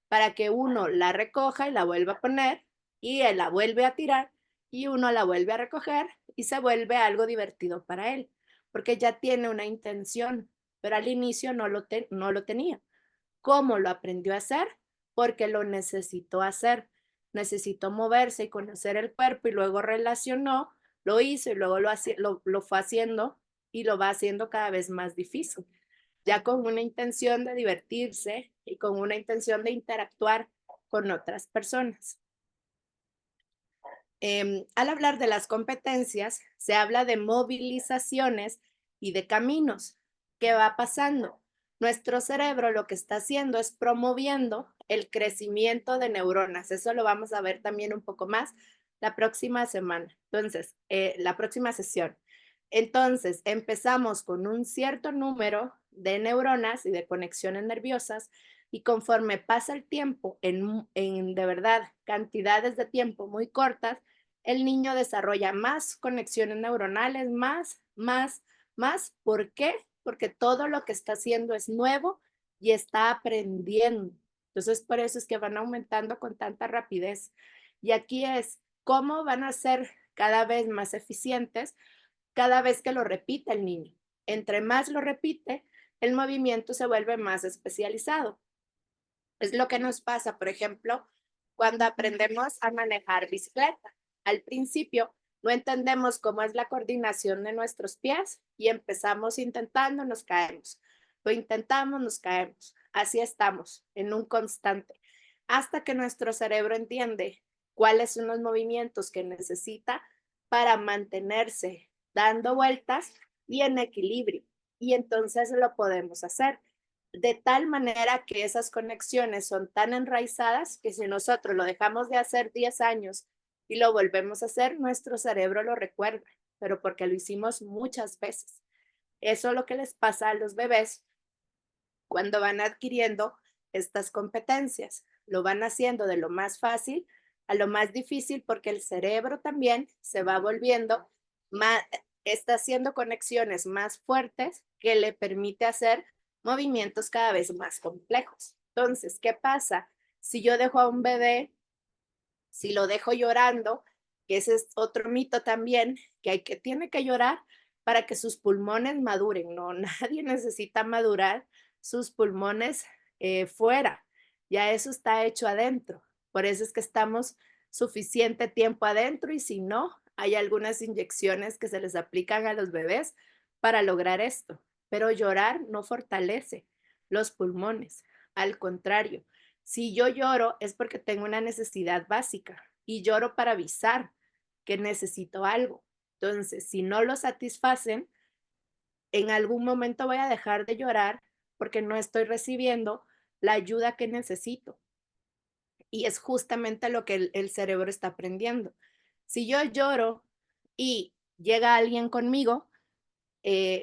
para que uno la recoja y la vuelva a poner y él la vuelve a tirar y uno la vuelve a recoger y se vuelve algo divertido para él, porque ya tiene una intención, pero al inicio no lo tenía. ¿Cómo lo aprendió a hacer? Porque lo necesitó hacer. Necesitó moverse y conocer el cuerpo y luego relacionó, lo hizo y luego lo fue haciendo y lo va haciendo cada vez más difícil, ya con una intención de divertirse y con una intención de interactuar con otras personas. Al hablar de las competencias, se habla de movilizaciones y de caminos. ¿Qué va pasando? Nuestro cerebro lo que está haciendo es promoviendo el crecimiento de neuronas. Eso lo vamos a ver también un poco más la próxima semana. Entonces, la próxima sesión. Entonces, empezamos con un cierto número de neuronas y de conexiones nerviosas y conforme pasa el tiempo, en de verdad cantidades de tiempo muy cortas, el niño desarrolla más conexiones neuronales, más. ¿Por qué? Porque todo lo que está haciendo es nuevo y está aprendiendo. Entonces, por eso es que van aumentando con tanta rapidez. Y aquí es cómo van a ser cada vez más eficientes cada vez que lo repite el niño. Entre más lo repite, el movimiento se vuelve más especializado. Es lo que nos pasa, por ejemplo, cuando aprendemos a manejar bicicleta. Al principio no entendemos cómo es la coordinación de nuestros pies y empezamos intentando, nos caemos. Lo intentamos, nos caemos. Así estamos, en un constante, hasta que nuestro cerebro entiende cuáles son los movimientos que necesita para mantenerse dando vueltas y en equilibrio. Y entonces lo podemos hacer de tal manera que esas conexiones son tan enraizadas que si nosotros lo dejamos de hacer 10 años y lo volvemos a hacer, nuestro cerebro lo recuerda, pero porque lo hicimos muchas veces. Eso es lo que les pasa a los bebés cuando van adquiriendo estas competencias. Lo van haciendo de lo más fácil a lo más difícil porque el cerebro también se va volviendo más, está haciendo conexiones más fuertes que le permite hacer movimientos cada vez más complejos. Entonces, ¿qué pasa? Si yo dejo a un bebé, si lo dejo llorando, que ese es otro mito también, que tiene que llorar para que sus pulmones maduren. No, nadie necesita madurar sus pulmones fuera. Ya eso está hecho adentro. Por eso es que estamos suficiente tiempo adentro y si no, hay algunas inyecciones que se les aplican a los bebés para lograr esto. Pero llorar no fortalece los pulmones. Al contrario, si yo lloro es porque tengo una necesidad básica y lloro para avisar que necesito algo. Entonces, si no lo satisfacen, en algún momento voy a dejar de llorar porque no estoy recibiendo la ayuda que necesito. Y es justamente lo que el cerebro está aprendiendo. Si yo lloro y llega alguien conmigo,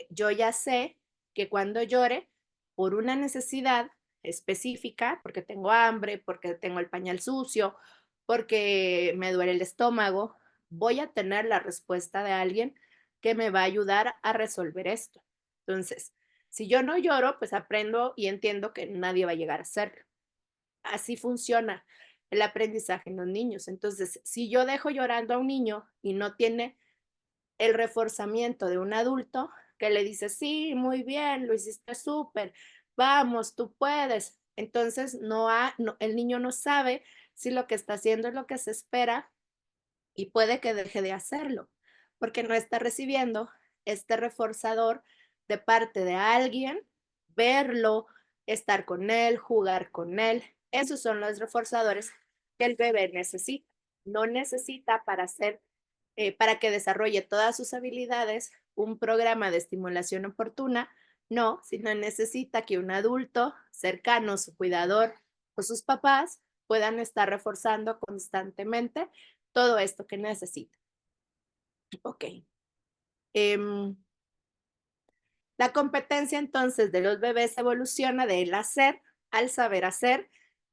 yo ya sé que cuando llore por una necesidad específica, porque tengo hambre, porque tengo el pañal sucio, porque me duele el estómago, voy a tener la respuesta de alguien que me va a ayudar a resolver esto. Entonces, si yo no lloro, pues aprendo y entiendo que nadie va a llegar a hacerlo. Así funciona el aprendizaje en los niños. Entonces, si yo dejo llorando a un niño y no tiene el reforzamiento de un adulto que le dice, sí, muy bien, lo hiciste súper, vamos, tú puedes. Entonces el niño no sabe si lo que está haciendo es lo que se espera y puede que deje de hacerlo, porque no está recibiendo este reforzador de parte de alguien, verlo, estar con él, jugar con él. Esos son los reforzadores que el bebé necesita. No necesita para que desarrolle todas sus habilidades un programa de estimulación oportuna, no, sino necesita que un adulto cercano, su cuidador o sus papás puedan estar reforzando constantemente todo esto que necesita. Ok. La competencia entonces de los bebés evoluciona del hacer al saber hacer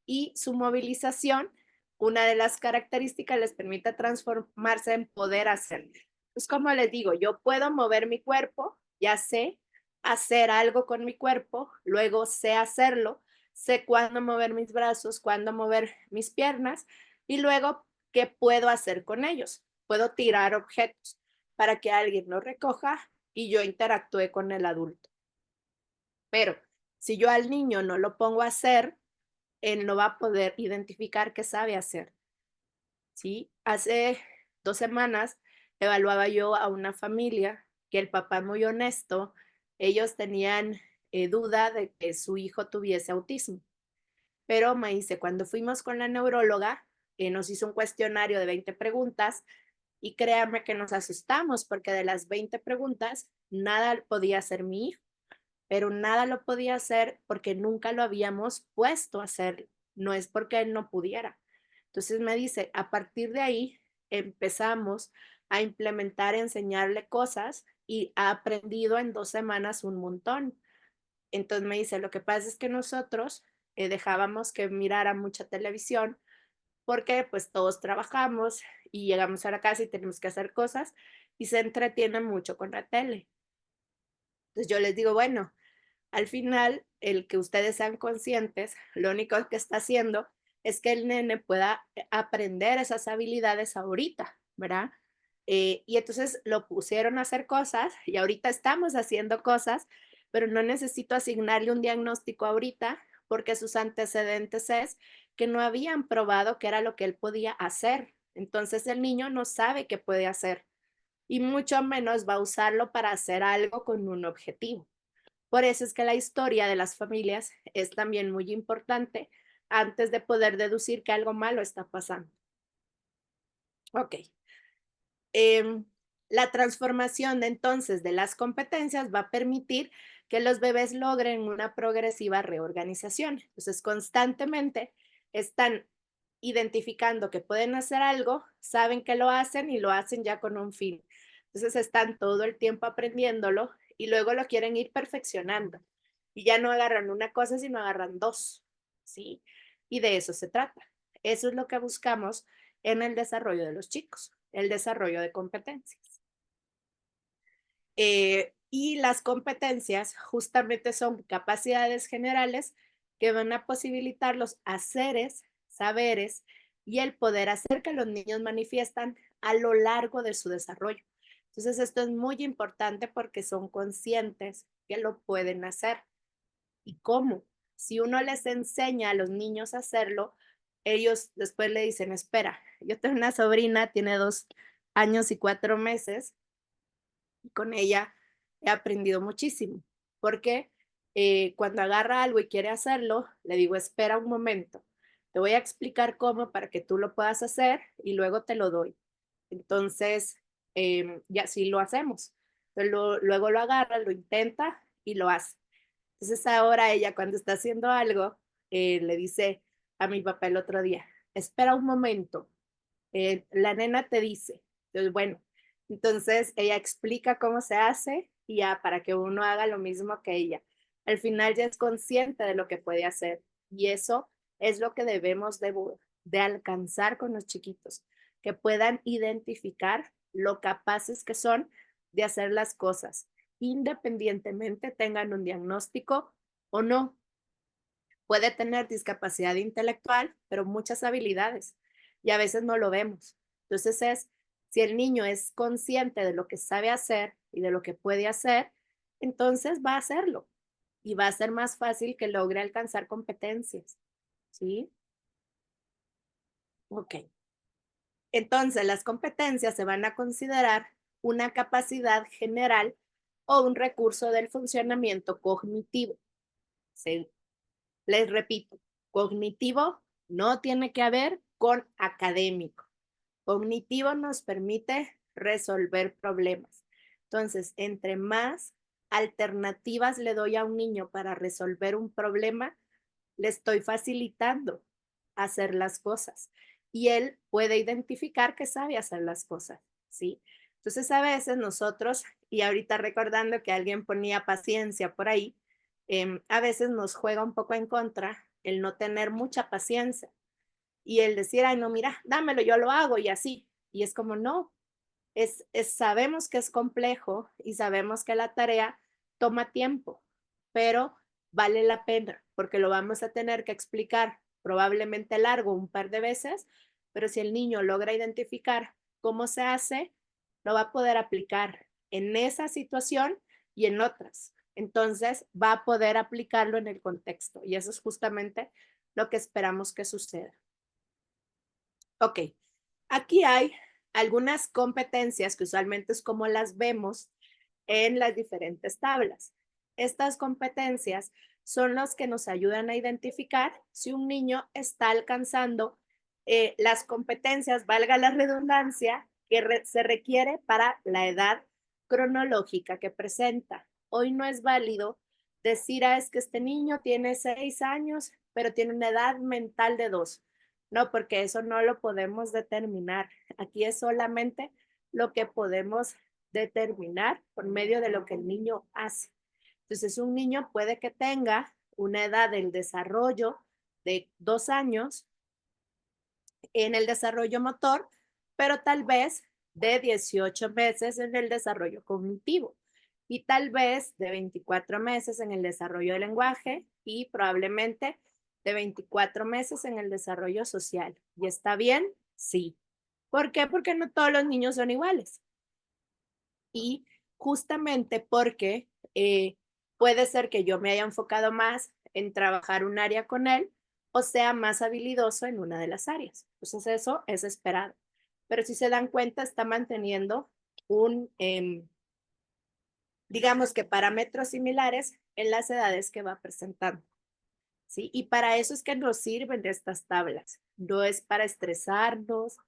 y su movilización, una de las características les permite transformarse en poder hacer. Pues como les digo, yo puedo mover mi cuerpo, ya sé hacer algo con mi cuerpo, luego sé hacerlo, sé cuándo mover mis brazos, cuándo mover mis piernas y luego qué puedo hacer con ellos. Puedo tirar objetos para que alguien los recoja y yo interactúe con el adulto. Pero si yo al niño no lo pongo a hacer, él no va a poder identificar qué sabe hacer. ¿Sí? Hace 2 semanas evaluaba yo a una familia que el papá muy honesto, ellos tenían duda de que su hijo tuviese autismo. Pero me dice, cuando fuimos con la neuróloga, nos hizo un cuestionario de 20 preguntas y créanme que nos asustamos porque de las 20 preguntas, nada podía hacer mi hijo, pero nada lo podía hacer porque nunca lo habíamos puesto a hacer, no es porque él no pudiera. Entonces me dice, a partir de ahí empezamos a implementar, enseñarle cosas y ha aprendido en 2 semanas un montón. Entonces me dice, lo que pasa es que nosotros dejábamos que mirara mucha televisión porque pues todos trabajamos y llegamos a la casa y tenemos que hacer cosas y se entretiene mucho con la tele. Entonces yo les digo, bueno, al final el que ustedes sean conscientes, lo único que está haciendo es que el nene pueda aprender esas habilidades ahorita, ¿verdad? Y entonces lo pusieron a hacer cosas y ahorita estamos haciendo cosas, pero no necesito asignarle un diagnóstico ahorita porque sus antecedentes es que no habían probado qué era lo que él podía hacer. Entonces el niño no sabe qué puede hacer y mucho menos va a usarlo para hacer algo con un objetivo. Por eso es que la historia de las familias es también muy importante antes de poder deducir que algo malo está pasando. Ok. La transformación entonces de las competencias va a permitir que los bebés logren una progresiva reorganización. Entonces, constantemente están identificando que pueden hacer algo, saben que lo hacen y lo hacen ya con un fin. Entonces, están todo el tiempo aprendiéndolo y luego lo quieren ir perfeccionando. Y ya no agarran una cosa, sino agarran 2, ¿sí? Y de eso se trata. Eso es lo que buscamos en el desarrollo de los chicos, el desarrollo de competencias. Y las competencias justamente son capacidades generales que van a posibilitar los haceres, saberes y el poder hacer que los niños manifiestan a lo largo de su desarrollo. Entonces, esto es muy importante porque son conscientes que lo pueden hacer. ¿Y cómo? Si uno les enseña a los niños a hacerlo, ellos después le dicen, espera, yo tengo una sobrina, tiene 2 años y 4 meses, y con ella he aprendido muchísimo, porque cuando agarra algo y quiere hacerlo, le digo, espera un momento, te voy a explicar cómo para que tú lo puedas hacer y luego te lo doy. Entonces, ya así lo hacemos. Entonces, luego lo agarra, lo intenta y lo hace. Entonces ahora ella cuando está haciendo algo, le dice a mi papá el otro día, espera un momento, la nena te dice. Entonces, bueno, entonces ella explica cómo se hace y ya para que uno haga lo mismo que ella. Al final ya es consciente de lo que puede hacer y eso es lo que debemos de alcanzar con los chiquitos, que puedan identificar lo capaces que son de hacer las cosas, independientemente tengan un diagnóstico o no. Puede tener discapacidad intelectual, pero muchas habilidades y a veces no lo vemos. Entonces si el niño es consciente de lo que sabe hacer y de lo que puede hacer, entonces va a hacerlo. y va a ser más fácil que logre alcanzar competencias, ¿sí? Ok. Entonces, las competencias se van a considerar una capacidad general o un recurso del funcionamiento cognitivo. ¿Sí? Les repito, cognitivo no tiene que ver con académico. Cognitivo nos permite resolver problemas. Entonces, entre más alternativas le doy a un niño para resolver un problema, le estoy facilitando hacer las cosas. Y él puede identificar que sabe hacer las cosas, ¿sí? Entonces, a veces nosotros, y ahorita recordando que alguien ponía paciencia por ahí, a veces nos juega un poco en contra el no tener mucha paciencia y el decir, ay, no, mira, dámelo, yo lo hago y así. Y es como, no, sabemos que es complejo y sabemos que la tarea toma tiempo, pero vale la pena porque lo vamos a tener que explicar probablemente largo un par de veces, pero si el niño logra identificar cómo se hace, lo va a poder aplicar en esa situación y en otras. Entonces va a poder aplicarlo en el contexto y eso es justamente lo que esperamos que suceda. Ok, aquí hay algunas competencias que usualmente es como las vemos en las diferentes tablas. Estas competencias son las que nos ayudan a identificar si un niño está alcanzando las competencias, valga la redundancia, que se requiere para la edad cronológica que presenta. Hoy no es válido decir, es que este niño tiene 6 años, pero tiene una edad mental de 2. No, porque eso no lo podemos determinar. Aquí es solamente lo que podemos determinar por medio de lo que el niño hace. Entonces, un niño puede que tenga una edad del desarrollo de 2 años en el desarrollo motor, pero tal vez de 18 meses en el desarrollo cognitivo y tal vez de 24 meses en el desarrollo del lenguaje y probablemente de 24 meses en el desarrollo social. ¿Y está bien? Sí. ¿Por qué? Porque no todos los niños son iguales. Y justamente porque puede ser que yo me haya enfocado más en trabajar un área con él o sea más habilidoso en una de las áreas. Entonces eso es esperado. Pero si se dan cuenta, está manteniendo digamos que parámetros similares en las edades que va presentando. ¿Sí? Y para eso es que nos sirven estas tablas. No es para estresarnos,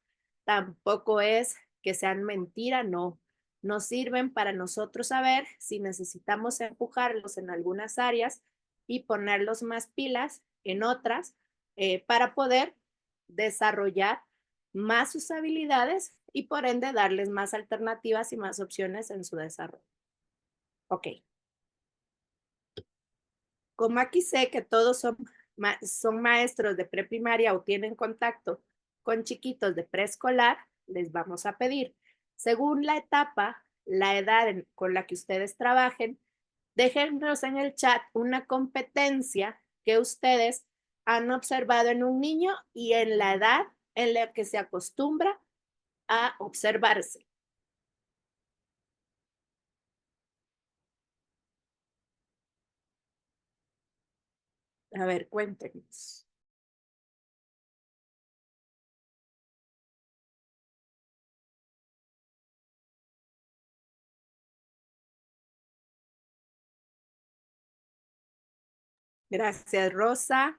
tampoco es que sean mentira, no. Nos sirven para nosotros saber si necesitamos empujarlos en algunas áreas y ponerlos más pilas en otras para poder desarrollar más sus habilidades y por ende darles más alternativas y más opciones en su desarrollo. Ok. Como aquí sé que todos son maestros de preprimaria o tienen contacto con chiquitos de preescolar, les vamos a pedir, según la etapa, la edad con la que ustedes trabajen, déjennos en el chat una competencia que ustedes han observado en un niño y en la edad en la que se acostumbra a observarse. A ver, cuéntenos. Gracias, Rosa.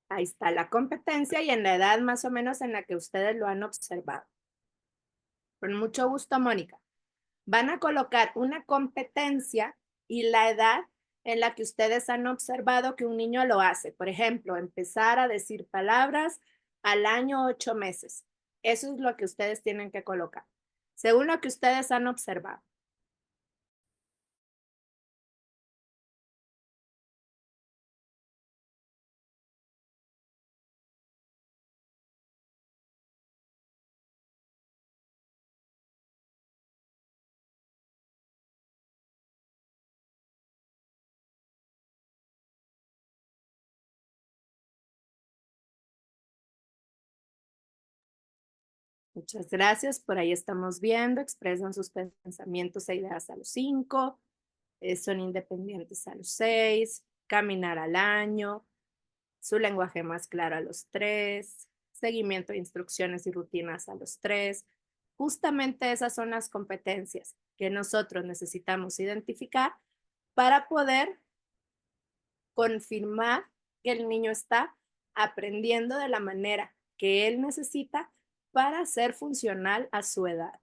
Ahí está la competencia y en la edad más o menos en la que ustedes lo han observado. Con mucho gusto, Mónica. Van a colocar una competencia y la edad en la que ustedes han observado que un niño lo hace. Por ejemplo, empezar a decir palabras al año 8 meses. Eso es lo que ustedes tienen que colocar, según lo que ustedes han observado. Muchas gracias. Por ahí estamos viendo. Expresan sus pensamientos e ideas a los 5. son independientes a los 6, caminar al año, su lenguaje más claro a los 3, seguimiento de instrucciones y rutinas a los 3. Justamente esas son las competencias que nosotros necesitamos identificar para poder confirmar que el niño está aprendiendo de la manera que él necesita para ser funcional a su edad.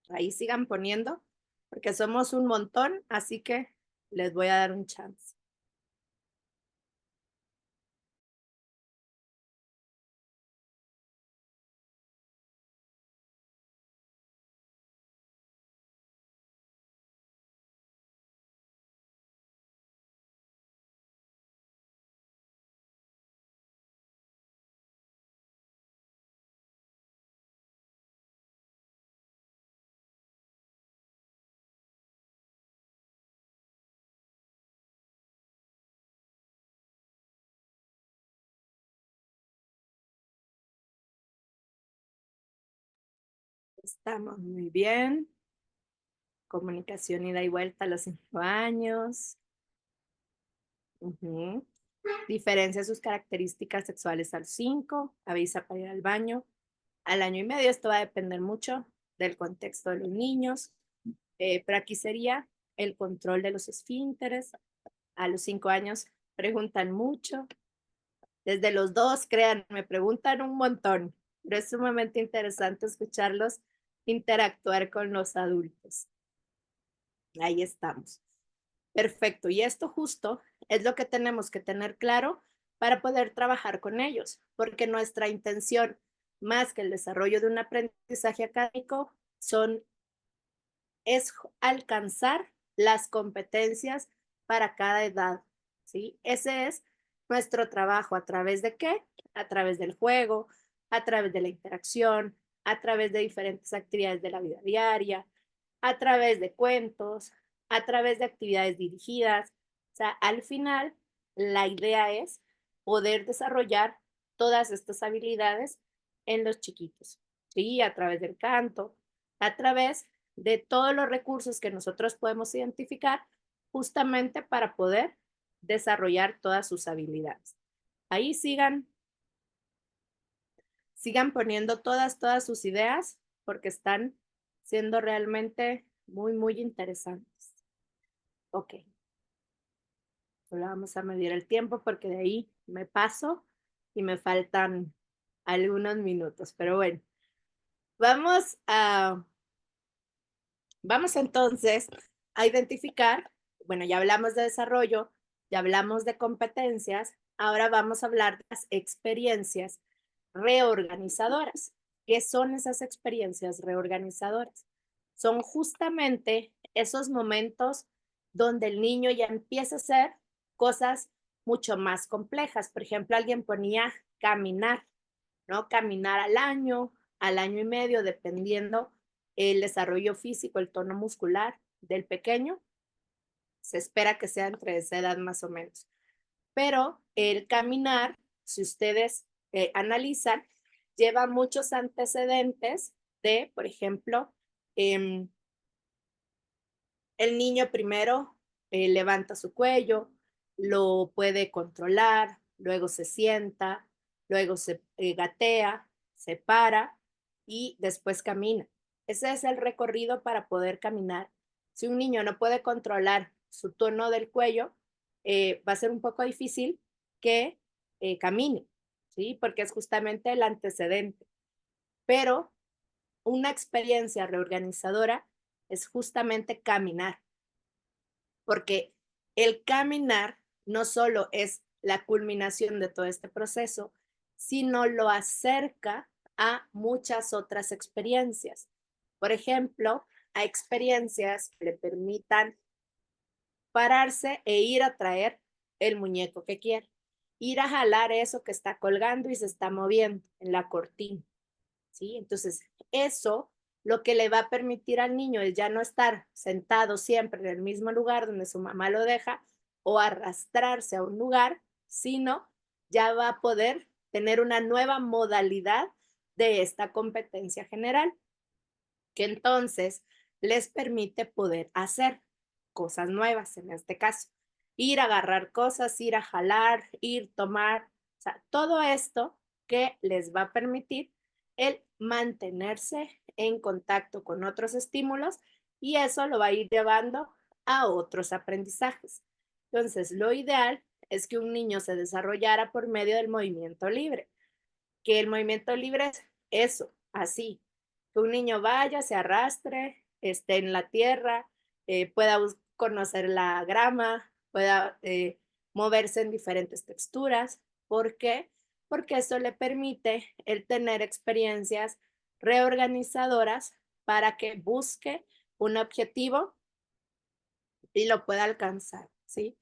Ahí sigan poniendo, porque somos un montón, así que les voy a dar un chance. Estamos muy bien. Comunicación ida y vuelta a los 5 años. Diferencia sus características sexuales al 5. Avisa para ir al baño. Al año y medio esto va a depender mucho del contexto de los niños. Pero aquí sería el control de los esfínteres. A los 5 años preguntan mucho. Desde los 2, crean, me preguntan un montón. Pero es sumamente interesante escucharlos interactuar con los adultos. Ahí estamos. Perfecto. Y esto justo es lo que tenemos que tener claro para poder trabajar con ellos, porque nuestra intención, más que el desarrollo de un aprendizaje académico, es alcanzar las competencias para cada edad, ¿sí? Ese es nuestro trabajo. ¿A través de qué? A través del juego, a través de la interacción, a través de diferentes actividades de la vida diaria, a través de cuentos, a través de actividades dirigidas. O sea, al final, la idea es poder desarrollar todas estas habilidades en los chiquitos, ¿sí? A través del canto, a través de todos los recursos que nosotros podemos identificar justamente para poder desarrollar todas sus habilidades. Ahí sigan poniendo todas sus ideas porque están siendo realmente muy interesantes. Ok. Solo vamos a medir el tiempo porque de ahí me paso y me faltan algunos minutos, pero bueno. Vamos entonces a identificar, bueno, ya hablamos de desarrollo, ya hablamos de competencias, ahora vamos a hablar de las experiencias reorganizadoras. ¿Qué son esas experiencias reorganizadoras? Son justamente esos momentos donde el niño ya empieza a hacer cosas mucho más complejas. Por ejemplo, alguien ponía caminar, ¿no? Caminar al año y medio, dependiendo el desarrollo físico, el tono muscular del pequeño. Se espera que sea entre esa edad más o menos. Pero el caminar, si ustedes analizan, lleva muchos antecedentes de, por ejemplo, el niño primero levanta su cuello, lo puede controlar, luego se sienta, luego se gatea, se para y después camina. Ese es el recorrido para poder caminar. Si un niño no puede controlar su tono del cuello, va a ser un poco difícil que camine, ¿sí? Porque es justamente el antecedente. Pero una experiencia reorganizadora es justamente caminar, porque el caminar no solo es la culminación de todo este proceso, sino lo acerca a muchas otras experiencias. Por ejemplo, a experiencias que le permitan pararse e ir a traer el muñeco que quiere, ir a jalar eso que está colgando y se está moviendo en la cortina, ¿sí? Entonces, eso lo que le va a permitir al niño es ya no estar sentado siempre en el mismo lugar donde su mamá lo deja o arrastrarse a un lugar, sino ya va a poder tener una nueva modalidad de esta competencia general, que entonces les permite poder hacer. cosas nuevas en este caso. Ir a agarrar cosas, ir a jalar, ir, tomar, o sea, todo esto que les va a permitir el mantenerse en contacto con otros estímulos y eso lo va a ir llevando a otros aprendizajes. Entonces, lo ideal es que un niño se desarrollara por medio del movimiento libre, que el movimiento libre es eso, así, que un niño vaya, se arrastre, esté en la tierra, pueda conocer la grama, pueda moverse en diferentes texturas. ¿Por qué? Porque eso le permite el tener experiencias reorganizadoras para que busque un objetivo y lo pueda alcanzar, ¿sí?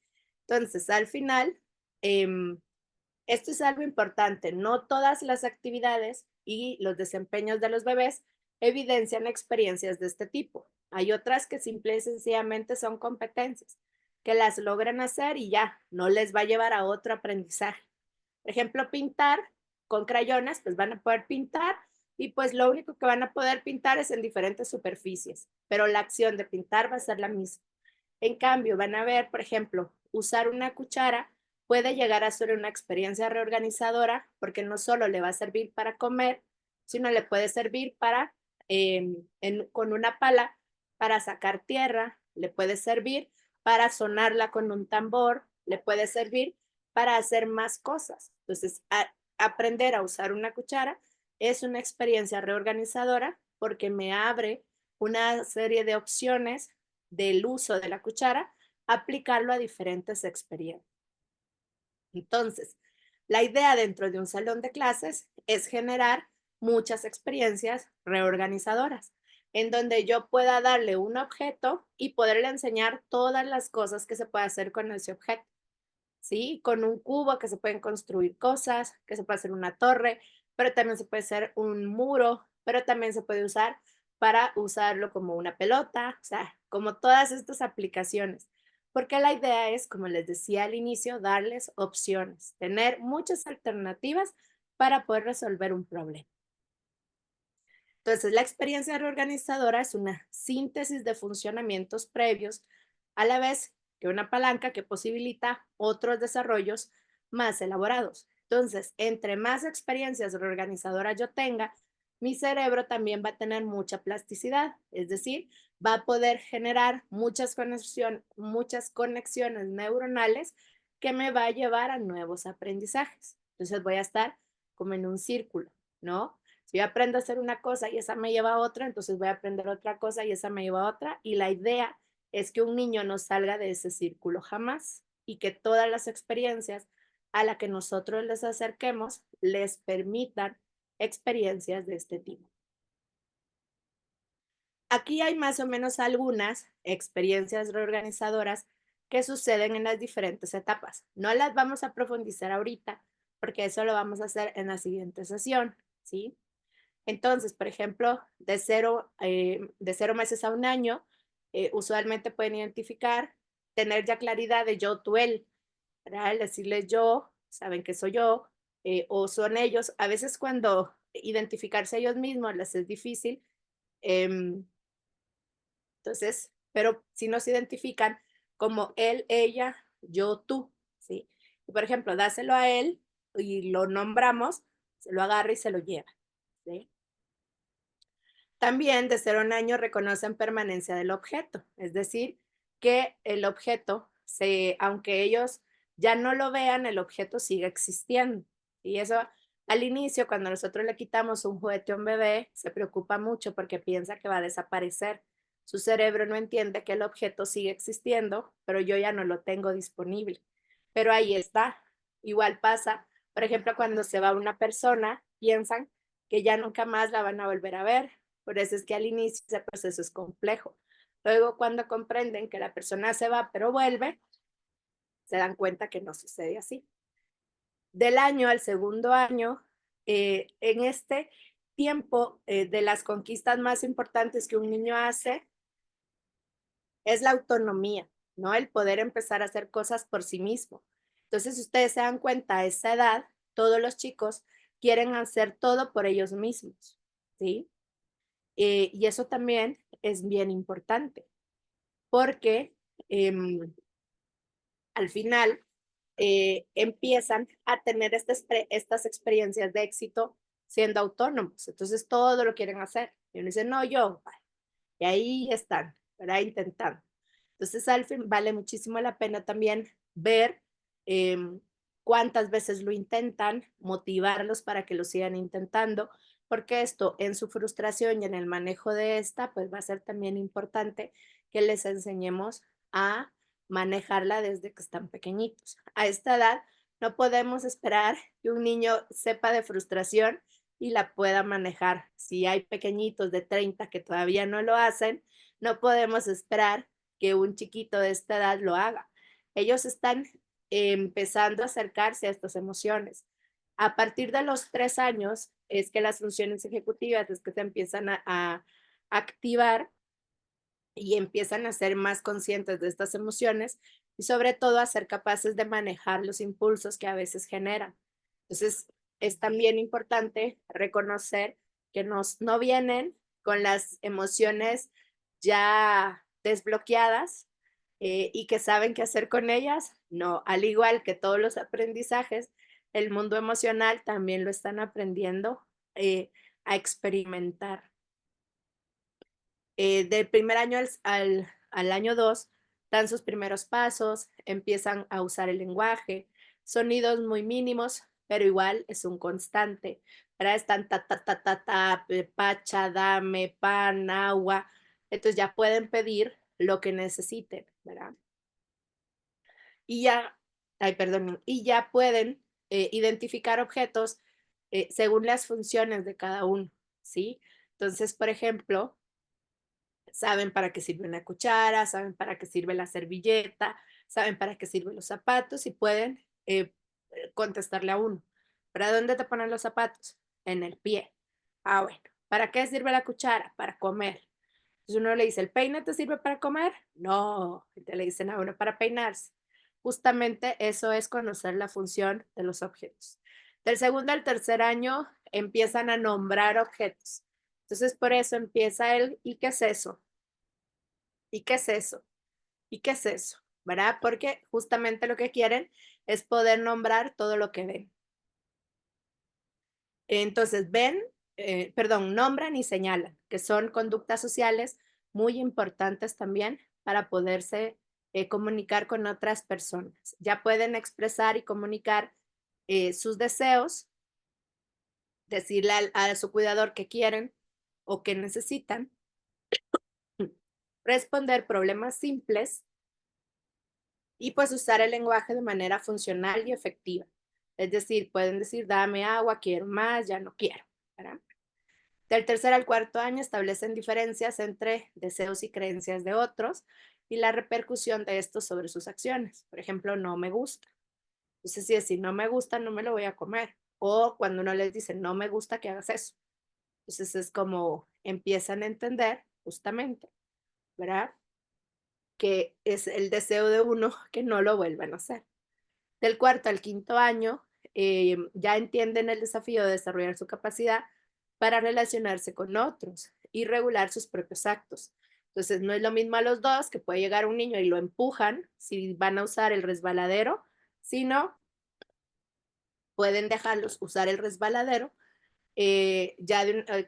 Entonces, al final, esto es algo importante. No todas las actividades y los desempeños de los bebés evidencian experiencias de este tipo. Hay otras que simple y sencillamente son competencias, que las logran hacer y ya, no les va a llevar a otro aprendizaje. Por ejemplo, pintar con crayones, pues van a poder pintar y pues lo único que van a poder pintar es en diferentes superficies, pero la acción de pintar va a ser la misma. En cambio, van a ver, por ejemplo, usar una cuchara puede llegar a ser una experiencia reorganizadora porque no solo le va a servir para comer, sino le puede servir para, con una pala, para sacar tierra, le puede servir para sonarla con un tambor, le puede servir para hacer más cosas. Entonces, aprender a usar una cuchara es una experiencia reorganizadora porque me abre una serie de opciones del uso de la cuchara, aplicarlo a diferentes experiencias. Entonces, la idea dentro de un salón de clases es generar muchas experiencias reorganizadoras, en donde yo pueda darle un objeto y poderle enseñar todas las cosas que se puede hacer con ese objeto. ¿Sí? Con un cubo que se pueden construir cosas, que se puede hacer una torre, pero también se puede hacer un muro, pero también se puede usar para usarlo como una pelota, o sea, como todas estas aplicaciones. Porque la idea es, como les decía al inicio, darles opciones, tener muchas alternativas para poder resolver un problema. Entonces, la experiencia reorganizadora es una síntesis de funcionamientos previos, a la vez que una palanca que posibilita otros desarrollos más elaborados. Entonces, entre más experiencias reorganizadoras yo tenga, mi cerebro también va a tener mucha plasticidad, es decir, va a poder generar muchas conexiones neuronales que me va a llevar a nuevos aprendizajes. Entonces voy a estar como en un círculo, ¿no? Si yo aprendo a hacer una cosa y esa me lleva a otra, entonces voy a aprender otra cosa y esa me lleva a otra. Y la idea es que un niño no salga de ese círculo jamás y que todas las experiencias a las que nosotros les acerquemos les permitan experiencias de este tipo. Aquí hay más o menos algunas experiencias reorganizadoras que suceden en las diferentes etapas. No las vamos a profundizar ahorita porque eso lo vamos a hacer en la siguiente sesión, ¿sí? Entonces, por ejemplo, de 0 meses a 1 año, usualmente pueden identificar, tener ya claridad de yo, tú, él, ¿verdad? El decirles yo, saben que soy yo, o son ellos. A veces cuando identificarse ellos mismos les es difícil, entonces, pero si nos identifican como él, ella, yo, tú, ¿sí? Y por ejemplo, dáselo a él y lo nombramos, se lo agarra y se lo lleva, ¿sí? También de 0 a 1 año reconocen permanencia del objeto, es decir, que el objeto, aunque ellos ya no lo vean, el objeto sigue existiendo. Y eso al inicio, cuando nosotros le quitamos un juguete a un bebé, se preocupa mucho porque piensa que va a desaparecer. Su cerebro no entiende que el objeto sigue existiendo, pero yo ya no lo tengo disponible. Pero ahí está. Igual pasa, por ejemplo, cuando se va una persona, piensan que ya nunca más la van a volver a ver. Por eso es que al inicio ese proceso es complejo. Luego, cuando comprenden que la persona se va pero vuelve, se dan cuenta que no sucede así. Del año al 2.º año, en este tiempo de las conquistas más importantes que un niño hace, es la autonomía, ¿no? El poder empezar a hacer cosas por sí mismo. Entonces, si ustedes se dan cuenta, a esa edad, todos los chicos quieren hacer todo por ellos mismos, ¿sí? Y eso también es bien importante, porque al final empiezan a tener estas experiencias de éxito siendo autónomos. Entonces todo lo quieren hacer. Y uno dice, no, yo. Y ahí están, ¿verdad? Intentando. Entonces al fin vale muchísimo la pena también ver cuántas veces lo intentan, motivarlos para que lo sigan intentando, porque esto en su frustración y en el manejo de esta, pues va a ser también importante que les enseñemos a manejarla desde que están pequeñitos. A esta edad no podemos esperar que un niño sepa de frustración y la pueda manejar. Si hay pequeñitos de 30 que todavía no lo hacen, no podemos esperar que un chiquito de esta edad lo haga. Ellos están empezando a acercarse a estas emociones. A partir de los 3 años es que las funciones ejecutivas es que se empiezan a activar y empiezan a ser más conscientes de estas emociones y sobre todo a ser capaces de manejar los impulsos que a veces generan. Entonces, es también importante reconocer que no vienen con las emociones ya desbloqueadas y que saben qué hacer con ellas. No, al igual que todos los aprendizajes, el mundo emocional también lo están aprendiendo a experimentar. Del primer año al año 2 dan sus primeros pasos, empiezan a usar el lenguaje, sonidos muy mínimos, pero igual es un constante. ¿Verdad? Están ta, pacha, dame, pan, agua. Entonces ya pueden pedir lo que necesiten, ¿verdad? Y ya pueden identificar objetos según las funciones de cada uno, ¿sí? Entonces, por ejemplo, saben para qué sirve una cuchara, saben para qué sirve la servilleta, saben para qué sirven los zapatos y pueden contestarle a uno. ¿Para dónde te ponen los zapatos? En el pie. Ah, bueno. ¿Para qué sirve la cuchara? Para comer. Entonces uno le dice, ¿el peine te sirve para comer? No. Entonces le dicen a uno para peinarse. Justamente eso es conocer la función de los objetos. Del segundo al tercer año empiezan a nombrar objetos. Entonces por eso empieza el ¿y qué es eso? ¿Y qué es eso? ¿Y qué es eso? ¿Verdad? Porque justamente lo que quieren es poder nombrar todo lo que ven. Entonces nombran y señalan, que son conductas sociales muy importantes también para poderse comunicar con otras personas. Ya pueden expresar y comunicar sus deseos, decirle a su cuidador que quieren o que necesitan, responder problemas simples y pues usar el lenguaje de manera funcional y efectiva. Es decir, pueden decir, dame agua, quiero más, ya no quiero, ¿verdad? Del tercer al cuarto año establecen diferencias entre deseos y creencias de otros y la repercusión de estos sobre sus acciones. Por ejemplo, no me gusta. Entonces, si es decir, no me gusta, no me lo voy a comer. O cuando uno les dice, no me gusta que hagas eso. Entonces es como empiezan a entender justamente, ¿verdad? Que es el deseo de uno que no lo vuelvan a hacer. Del cuarto al quinto año, ya entienden el desafío de desarrollar su capacidad para relacionarse con otros y regular sus propios actos. Entonces, no es lo mismo a los 2, que puede llegar un niño y lo empujan si van a usar el resbaladero, sino pueden dejarlos usar el resbaladero,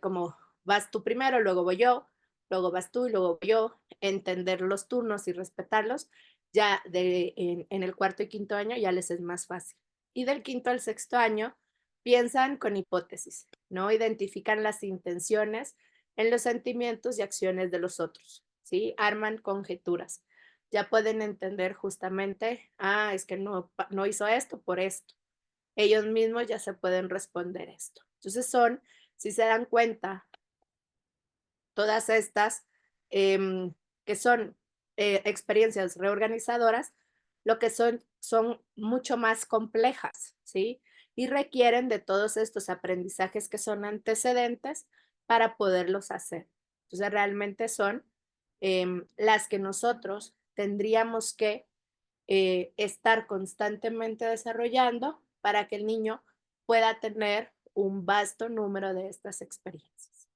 como vas tú primero, luego voy yo, luego vas tú y luego voy yo, entender los turnos y respetarlos, ya en el cuarto y quinto año ya les es más fácil. Y del quinto al sexto año piensan con hipótesis, ¿no? Identifican las intenciones en los sentimientos y acciones de los otros, ¿sí? Arman conjeturas. Ya pueden entender justamente, es que no hizo esto por esto. Ellos mismos ya se pueden responder esto. Entonces si se dan cuenta, todas estas que son experiencias reorganizadoras, lo que son mucho más complejas, ¿sí? Y requieren de todos estos aprendizajes que son antecedentes para poderlos hacer. Entonces, realmente son las que nosotros tendríamos que estar constantemente desarrollando para que el niño pueda tener un vasto número de estas experiencias.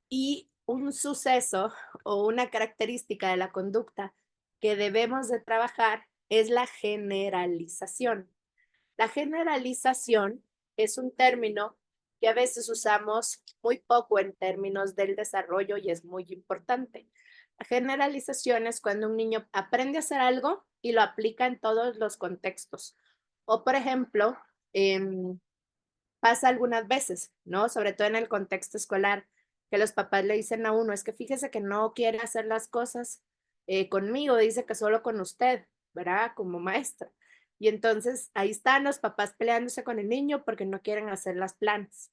Y un suceso o una característica de la conducta que debemos de trabajar es la generalización. La generalización es un término que a veces usamos muy poco en términos del desarrollo y es muy importante. La generalización es cuando un niño aprende a hacer algo y lo aplica en todos los contextos. O, por ejemplo, pasa algunas veces, ¿no? Sobre todo en el contexto escolar, que los papás le dicen a uno, es que fíjese que no quiere hacer las cosas conmigo, dice que solo con usted, ¿verdad? Como maestra. Y entonces ahí están los papás peleándose con el niño porque no quieren hacer las planas.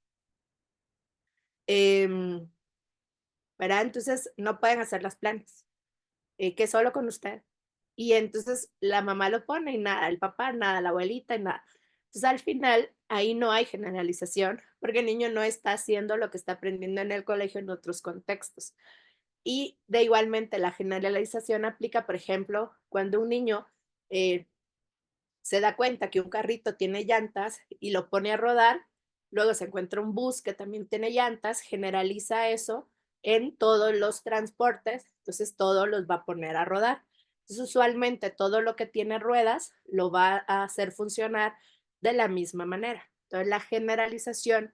¿Verdad? Entonces no pueden hacer las planas, que solo con usted. Y entonces la mamá lo pone y nada, el papá nada, la abuelita y nada. Entonces al final ahí no hay generalización porque el niño no está haciendo lo que está aprendiendo en el colegio en otros contextos. Y de igualmente la generalización aplica, por ejemplo, cuando un niño se da cuenta que un carrito tiene llantas y lo pone a rodar, luego se encuentra un bus que también tiene llantas, generaliza eso en todos los transportes, entonces todo los va a poner a rodar. Entonces usualmente todo lo que tiene ruedas lo va a hacer funcionar de la misma manera. Entonces la generalización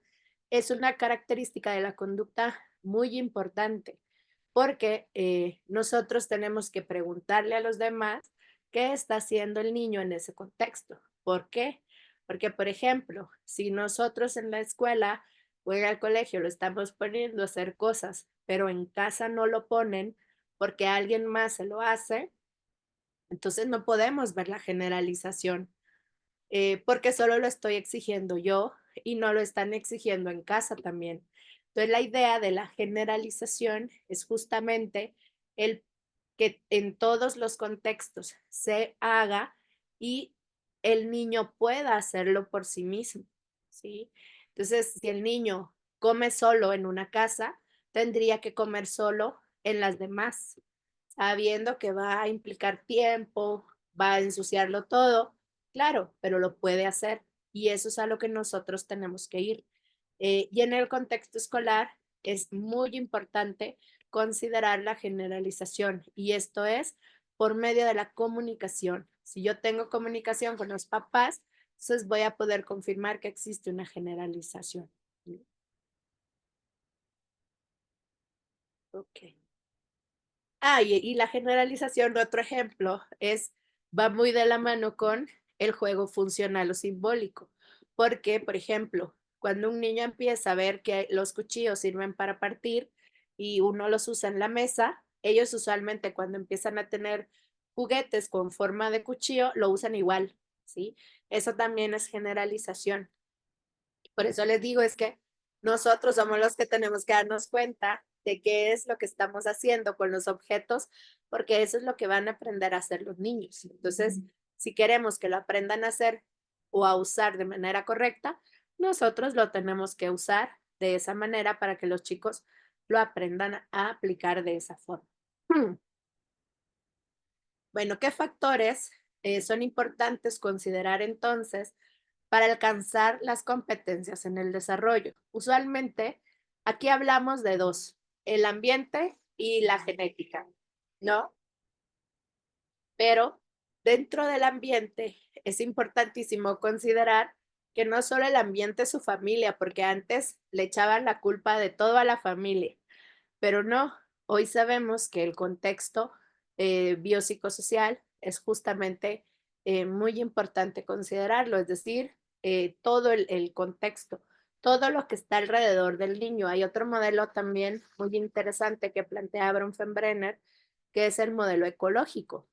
es una característica de la conducta muy importante porque nosotros tenemos que preguntarle a los demás qué está haciendo el niño en ese contexto. ¿Por qué? Porque, por ejemplo, si nosotros en la escuela o en el colegio lo estamos poniendo a hacer cosas, pero en casa no lo ponen porque alguien más se lo hace, entonces no podemos ver la generalización, porque solo lo estoy exigiendo yo y no lo están exigiendo en casa también. Entonces la idea de la generalización es justamente el que en todos los contextos se haga y el niño pueda hacerlo por sí mismo, ¿sí? Entonces, si el niño come solo en una casa, tendría que comer solo en las demás, sabiendo que va a implicar tiempo, va a ensuciarlo todo, claro, pero lo puede hacer y eso es a lo que nosotros tenemos que ir. Y en el contexto escolar es muy importante considerar la generalización y esto es por medio de la comunicación. Si yo tengo comunicación con los papás, entonces voy a poder confirmar que existe una generalización. Ok. Y la generalización, otro ejemplo, va muy de la mano con el juego funcional o simbólico. Porque, por ejemplo, cuando un niño empieza a ver que los cuchillos sirven para partir y uno los usa en la mesa, ellos usualmente cuando empiezan a tener juguetes con forma de cuchillo, lo usan igual, ¿sí? Eso también es generalización. Por eso les digo, es que nosotros somos los que tenemos que darnos cuenta de qué es lo que estamos haciendo con los objetos, porque eso es lo que van a aprender a hacer los niños. Entonces, si queremos que lo aprendan a hacer o a usar de manera correcta, nosotros lo tenemos que usar de esa manera para que los chicos lo aprendan a aplicar de esa forma. Bueno, ¿qué factores son importantes considerar entonces para alcanzar las competencias en el desarrollo? Usualmente, aquí hablamos de dos, el ambiente y la genética, ¿no? Pero dentro del ambiente es importantísimo considerar que no solo el ambiente es su familia, porque antes le echaban la culpa de todo a la familia, pero no, hoy sabemos que el contexto biopsicosocial es justamente muy importante considerarlo, es decir, todo el contexto, todo lo que está alrededor del niño. Hay otro modelo también muy interesante que plantea Bronfenbrenner, que es el modelo ecológico.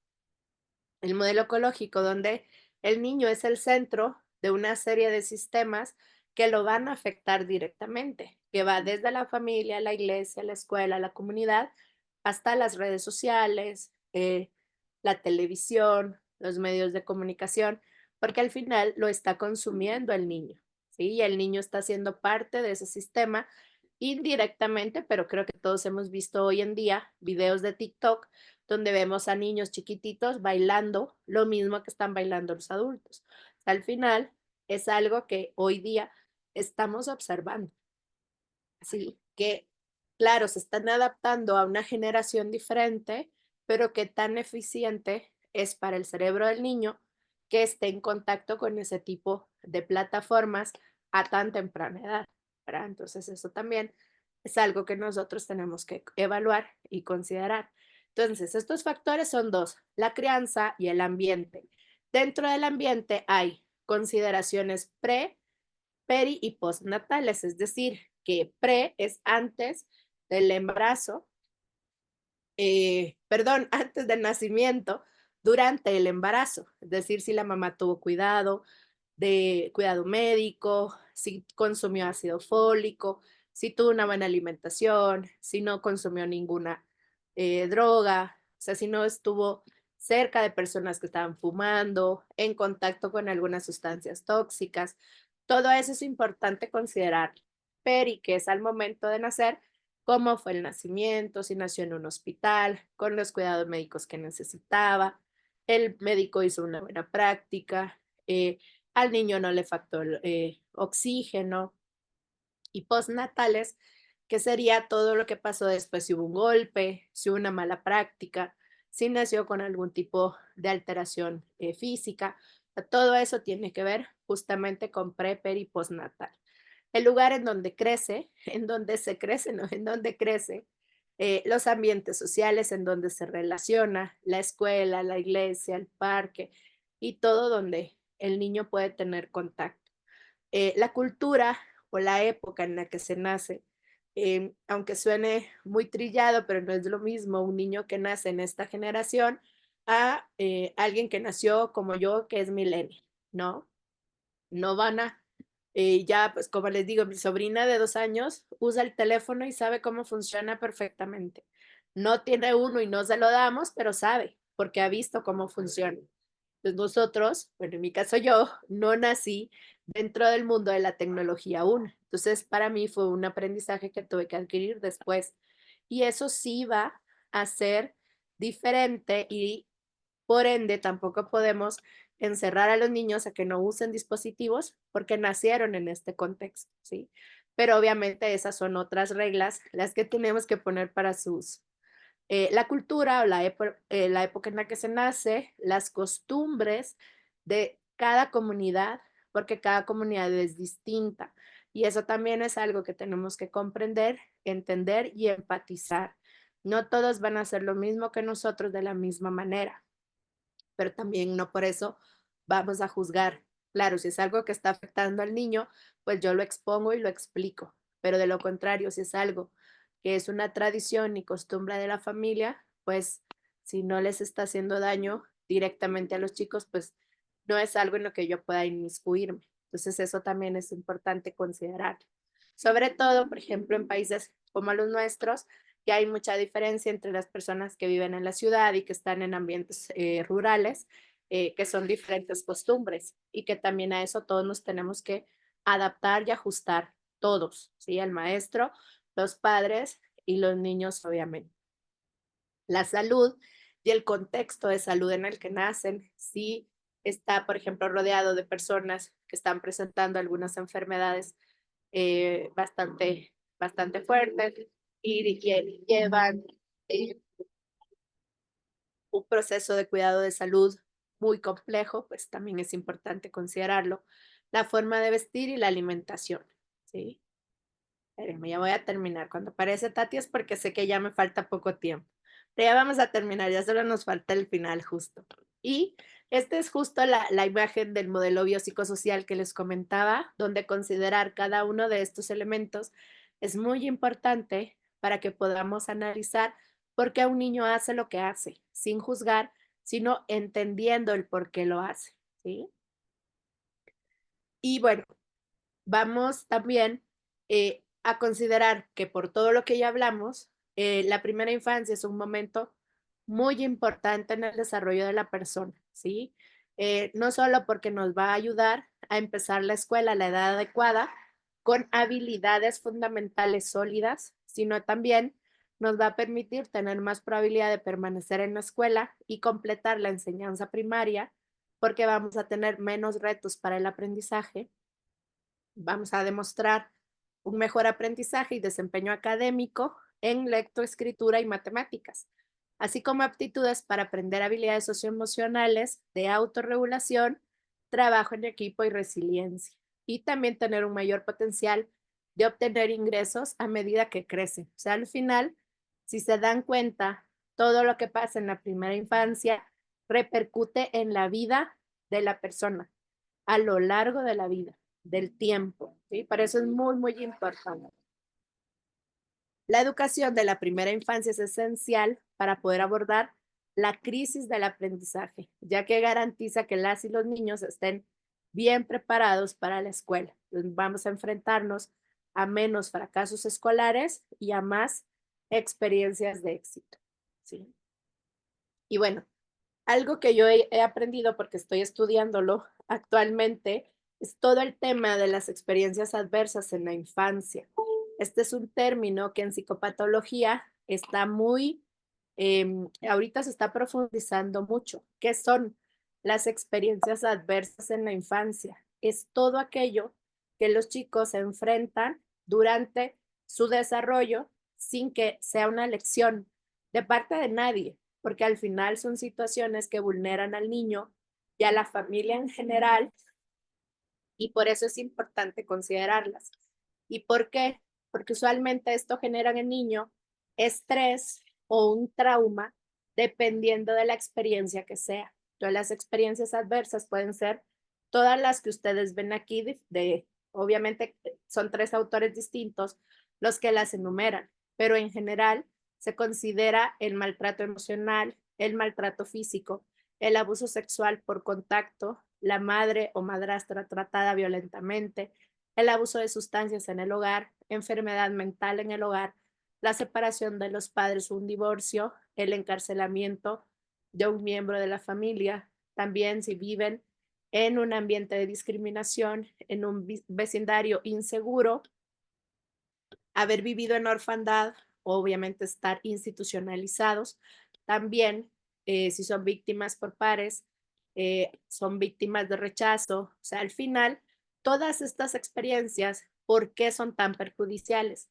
El modelo ecológico donde el niño es el centro de una serie de sistemas que lo van a afectar directamente, que va desde la familia, la iglesia, la escuela, la comunidad, hasta las redes sociales, la televisión, los medios de comunicación, porque al final lo está consumiendo el niño, ¿sí? Y el niño está siendo parte de ese sistema indirectamente, pero creo que todos hemos visto hoy en día videos de TikTok donde vemos a niños chiquititos bailando lo mismo que están bailando los adultos. Al final es algo que hoy día estamos observando. Así que claro, se están adaptando a una generación diferente, pero qué tan eficiente es para el cerebro del niño que esté en contacto con ese tipo de plataformas a tan temprana edad, ¿verdad? Entonces eso también es algo que nosotros tenemos que evaluar y considerar. Entonces, estos factores son dos, la crianza y el ambiente. Dentro del ambiente hay consideraciones pre, peri y postnatales, es decir, que pre es antes del embarazo, antes del nacimiento, durante el embarazo, es decir, si la mamá tuvo cuidado médico, si consumió ácido fólico, si tuvo una buena alimentación, si no consumió ninguna droga, o sea, si no estuvo cerca de personas que estaban fumando, en contacto con algunas sustancias tóxicas. Todo eso es importante considerar. Peri, que es al momento de nacer, cómo fue el nacimiento, si nació en un hospital, con los cuidados médicos que necesitaba, el médico hizo una buena práctica, al niño no le faltó oxígeno, y postnatales, que sería todo lo que pasó después, si hubo un golpe, si hubo una mala práctica, si nació con algún tipo de alteración física. Todo eso tiene que ver justamente con pre, peri y postnatal. El lugar en donde crece, en donde se crece, no, en donde crece, los ambientes sociales en donde se relaciona, la escuela, la iglesia, el parque y todo donde el niño puede tener contacto. La cultura o la época en la que se nace, aunque suene muy trillado, pero no es lo mismo un niño que nace en esta generación a alguien que nació como yo, que es millennial, ¿no? No van a, ya pues como les digo, mi sobrina de 2 años usa el teléfono y sabe cómo funciona perfectamente. No tiene uno y no se lo damos, pero sabe, porque ha visto cómo funciona. Entonces nosotros, bueno, en mi caso yo, no nací dentro del mundo de la tecnología aún. Entonces para mí fue un aprendizaje que tuve que adquirir después. Y eso sí va a ser diferente y por ende tampoco podemos encerrar a los niños a que no usen dispositivos porque nacieron en este contexto, ¿sí? Pero obviamente esas son otras reglas las que tenemos que poner para sus la cultura o la época en la que se nace, las costumbres de cada comunidad, porque cada comunidad es distinta. Y eso también es algo que tenemos que comprender, entender y empatizar. No todos van a hacer lo mismo que nosotros de la misma manera, pero también no por eso vamos a juzgar. Claro, si es algo que está afectando al niño, pues yo lo expongo y lo explico, pero de lo contrario, si es algo que es una tradición y costumbre de la familia, pues si no les está haciendo daño directamente a los chicos, pues no es algo en lo que yo pueda inmiscuirme. Entonces eso también es importante considerar. Sobre todo, por ejemplo, en países como los nuestros, que hay mucha diferencia entre las personas que viven en la ciudad y que están en ambientes rurales, que son diferentes costumbres y que también a eso todos nos tenemos que adaptar y ajustar todos, ¿sí? El maestro, los padres y los niños, obviamente. La salud y el contexto de salud en el que nacen, si está, por ejemplo, rodeado de personas que están presentando algunas enfermedades bastante fuertes y que llevan un proceso de cuidado de salud muy complejo, pues también es importante considerarlo. La forma de vestir y la alimentación, ¿sí? Espérenme, ya voy a terminar. Cuando aparece Tati es porque sé que ya me falta poco tiempo. Pero ya vamos a terminar, ya solo nos falta el final justo. Y esta es justo la imagen del modelo biopsicosocial que les comentaba, donde considerar cada uno de estos elementos es muy importante para que podamos analizar por qué un niño hace lo que hace, sin juzgar, sino entendiendo el por qué lo hace, ¿sí? Y bueno, vamos también a considerar que por todo lo que ya hablamos, la primera infancia es un momento muy importante en el desarrollo de la persona, ¿sí? No solo porque nos va a ayudar a empezar la escuela a la edad adecuada, con habilidades fundamentales sólidas, sino también nos va a permitir tener más probabilidad de permanecer en la escuela y completar la enseñanza primaria, porque vamos a tener menos retos para el aprendizaje. Vamos a demostrar un mejor aprendizaje y desempeño académico en lectoescritura y matemáticas, así como aptitudes para aprender habilidades socioemocionales de autorregulación, trabajo en equipo y resiliencia, y también tener un mayor potencial de obtener ingresos a medida que crecen. O sea, al final, si se dan cuenta, todo lo que pasa en la primera infancia repercute en la vida de la persona a lo largo de la vida, del tiempo, ¿sí? Por eso es muy, muy importante. La educación de la primera infancia es esencial para poder abordar la crisis del aprendizaje, ya que garantiza que las y los niños estén bien preparados para la escuela. Entonces, vamos a enfrentarnos a menos fracasos escolares y a más experiencias de éxito, ¿sí? Y bueno, algo que yo he aprendido porque estoy estudiándolo actualmente es todo el tema de las experiencias adversas en la infancia. Este es un término que en psicopatología está muy, ahorita se está profundizando mucho. ¿Qué son las experiencias adversas en la infancia? Es todo aquello que los chicos se enfrentan durante su desarrollo sin que sea una lección de parte de nadie, porque al final son situaciones que vulneran al niño y a la familia en general, y por eso es importante considerarlas. ¿Y por qué? Porque usualmente esto genera en el niño estrés o un trauma dependiendo de la experiencia que sea. Entonces, las experiencias adversas pueden ser todas las que ustedes ven aquí, obviamente son 3 autores distintos los que las enumeran, pero en general se considera el maltrato emocional, el maltrato físico, el abuso sexual por contacto, la madre o madrastra tratada violentamente, el abuso de sustancias en el hogar, enfermedad mental en el hogar, la separación de los padres o un divorcio, el encarcelamiento de un miembro de la familia, también si viven en un ambiente de discriminación, en un vecindario inseguro, haber vivido en orfandad, obviamente estar institucionalizados, también si son víctimas por pares, son víctimas de rechazo, o sea, al final, todas estas experiencias, ¿por qué son tan perjudiciales?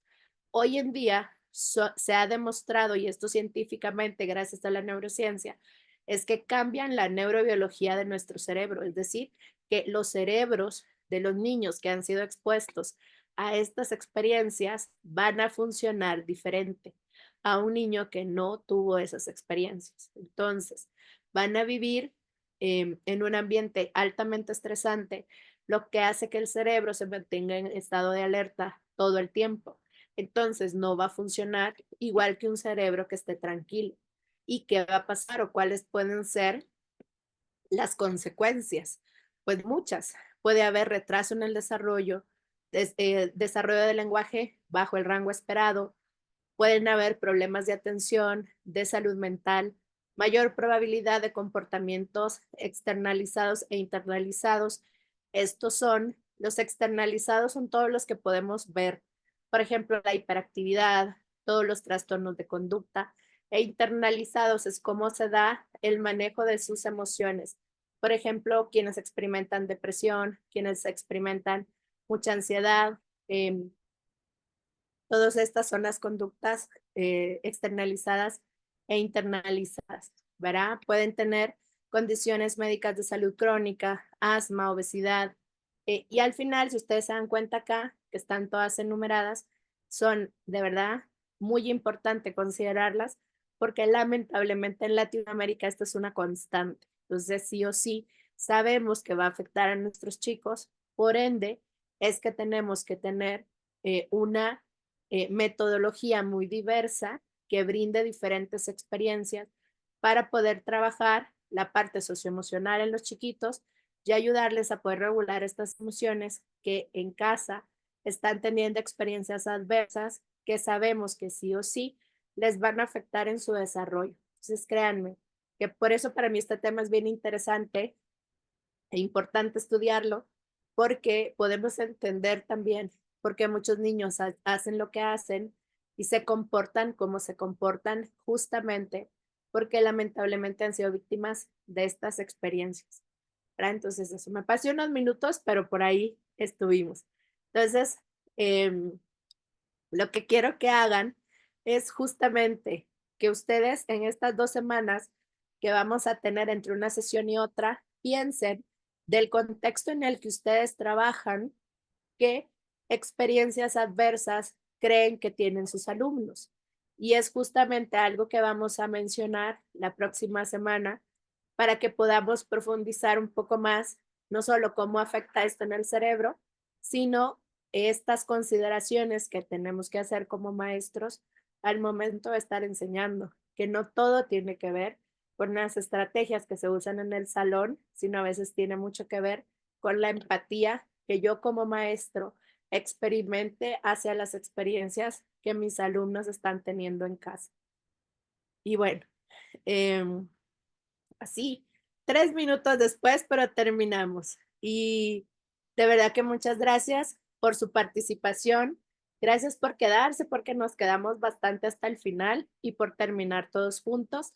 Hoy en día se ha demostrado, y esto científicamente gracias a la neurociencia, es que cambian la neurobiología de nuestro cerebro, es decir, que los cerebros de los niños que han sido expuestos a estas experiencias van a funcionar diferente a un niño que no tuvo esas experiencias. Entonces, van a vivir en un ambiente altamente estresante, lo que hace que el cerebro se mantenga en estado de alerta todo el tiempo. Entonces, no va a funcionar igual que un cerebro que esté tranquilo. ¿Y qué va a pasar o cuáles pueden ser las consecuencias? Pues muchas. Puede haber retraso en el desarrollo, desarrollo del lenguaje bajo el rango esperado, pueden haber problemas de atención, de salud mental, mayor probabilidad de comportamientos externalizados e internalizados. Estos son, los externalizados son todos los que podemos ver, por ejemplo, la hiperactividad, todos los trastornos de conducta, e internalizados es cómo se da el manejo de sus emociones. Por ejemplo, quienes experimentan depresión, quienes experimentan mucha ansiedad, todas estas son las conductas externalizadas e internalizadas, ¿verdad? Pueden tener condiciones médicas de salud crónica, asma, obesidad, y al final, si ustedes se dan cuenta acá, que están todas enumeradas, son de verdad muy importante considerarlas, porque lamentablemente en Latinoamérica esto es una constante. Entonces, sí o sí, sabemos que va a afectar a nuestros chicos, por ende, es que tenemos que tener una metodología muy diversa que brinde diferentes experiencias para poder trabajar la parte socioemocional en los chiquitos y ayudarles a poder regular estas emociones que en casa están teniendo experiencias adversas que sabemos que sí o sí les van a afectar en su desarrollo. Entonces, créanme que por eso para mí este tema es bien interesante e importante estudiarlo, porque podemos entender también por qué muchos niños hacen lo que hacen y se comportan como se comportan justamente porque lamentablemente han sido víctimas de estas experiencias. ¿Verdad? Entonces, eso me pasé unos minutos, pero por ahí estuvimos. Entonces, lo que quiero que hagan es justamente que ustedes en estas 2 semanas que vamos a tener entre una sesión y otra, piensen del contexto en el que ustedes trabajan, qué experiencias adversas creen que tienen sus alumnos. Y es justamente algo que vamos a mencionar la próxima semana para que podamos profundizar un poco más, no solo cómo afecta esto en el cerebro, sino estas consideraciones que tenemos que hacer como maestros al momento de estar enseñando, que no todo tiene que ver con las estrategias que se usan en el salón, sino a veces tiene mucho que ver con la empatía que yo como maestro experimente hacia las experiencias que mis alumnos están teniendo en casa. Y bueno, así, 3 minutos después, pero terminamos. Y de verdad que muchas gracias por su participación. Gracias por quedarse, porque nos quedamos bastante hasta el final y por terminar todos juntos.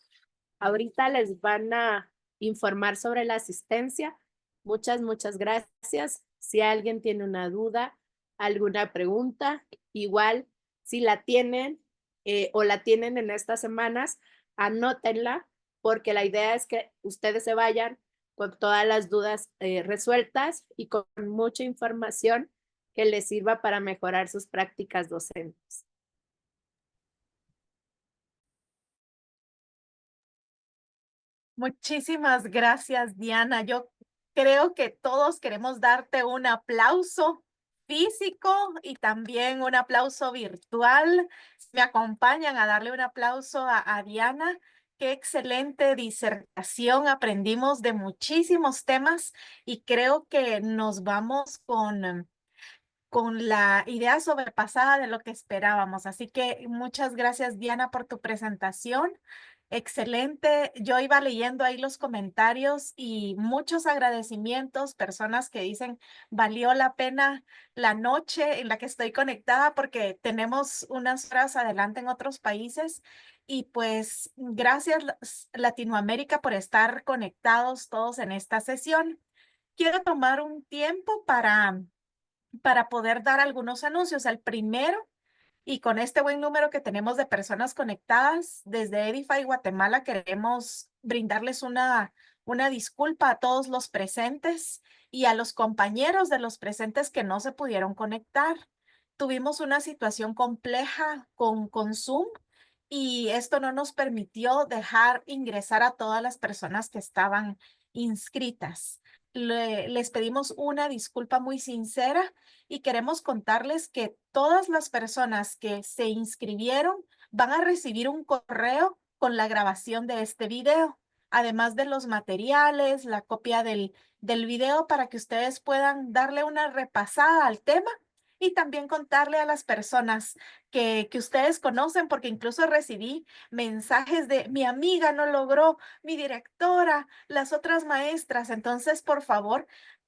Ahorita les van a informar sobre la asistencia. Muchas gracias. Si alguien tiene una duda, alguna pregunta, igual si la tienen o la tienen en estas semanas, anótenla, porque la idea es que ustedes se vayan con todas las dudas resueltas y con mucha información que les sirva para mejorar sus prácticas docentes. Muchísimas gracias, Diana. Yo creo que todos queremos darte un aplauso físico y también un aplauso virtual. Me acompañan a darle un aplauso a Diana. Qué excelente disertación. Aprendimos de muchísimos temas y creo que nos vamos con la idea sobrepasada de lo que esperábamos. Así que muchas gracias, Diana, por tu presentación. Excelente. Yo iba leyendo ahí los comentarios y muchos agradecimientos, personas que dicen valió la pena la noche en la que estoy conectada porque tenemos unas horas adelante en otros países. Y pues gracias Latinoamérica por estar conectados todos en esta sesión. Quiero tomar un tiempo para poder dar algunos anuncios. El primero, y con este buen número que tenemos de personas conectadas, desde Edify Guatemala queremos brindarles una disculpa a todos los presentes y a los compañeros de los presentes que no se pudieron conectar. Tuvimos una situación compleja con Zoom y esto no nos permitió dejar ingresar a todas las personas que estaban inscritas. Les pedimos una disculpa muy sincera y queremos contarles que todas las personas que se inscribieron van a recibir un correo con la grabación de este video, además de los materiales, la copia del video para que ustedes puedan darle una repasada al tema y también contarle a las personas que ustedes conocen, porque incluso recibí mensajes de mi amiga no logró, mi directora, las otras maestras. Entonces, por favor,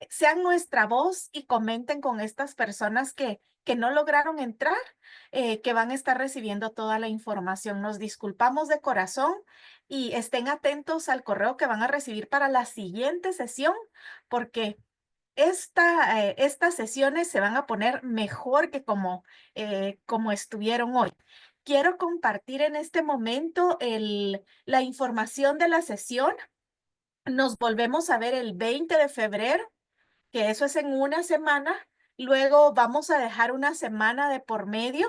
sean nuestra voz y comenten con estas personas que no lograron entrar, que van a estar recibiendo toda la información. Nos disculpamos de corazón y estén atentos al correo que van a recibir para la siguiente sesión, porque estas sesiones se van a poner mejor que como estuvieron hoy. Quiero compartir en este momento la información de la sesión. Nos volvemos a ver el 20 de febrero, que eso es en una semana. Luego vamos a dejar una semana de por medio.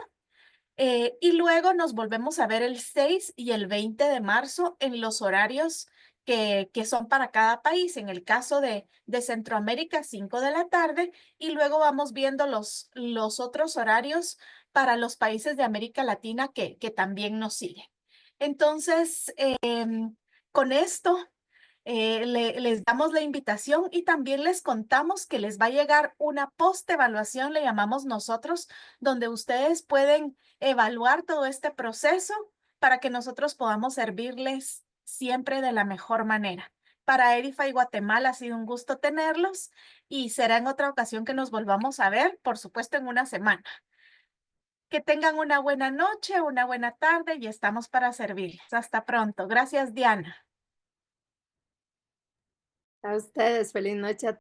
Y luego nos volvemos a ver el 6 y el 20 de marzo en los horarios que son para cada país. En el caso de Centroamérica, 5 de la tarde, y luego vamos viendo los otros horarios para los países de América Latina que también nos siguen. Entonces, con esto les damos la invitación y también les contamos que les va a llegar una post-evaluación, le llamamos nosotros, donde ustedes pueden evaluar todo este proceso para que nosotros podamos servirles siempre de la mejor manera. Para Edify Guatemala ha sido un gusto tenerlos y será en otra ocasión que nos volvamos a ver, por supuesto en una semana. Que tengan una buena noche, una buena tarde y estamos para servirles. Hasta pronto. Gracias, Diana. A ustedes, feliz noche a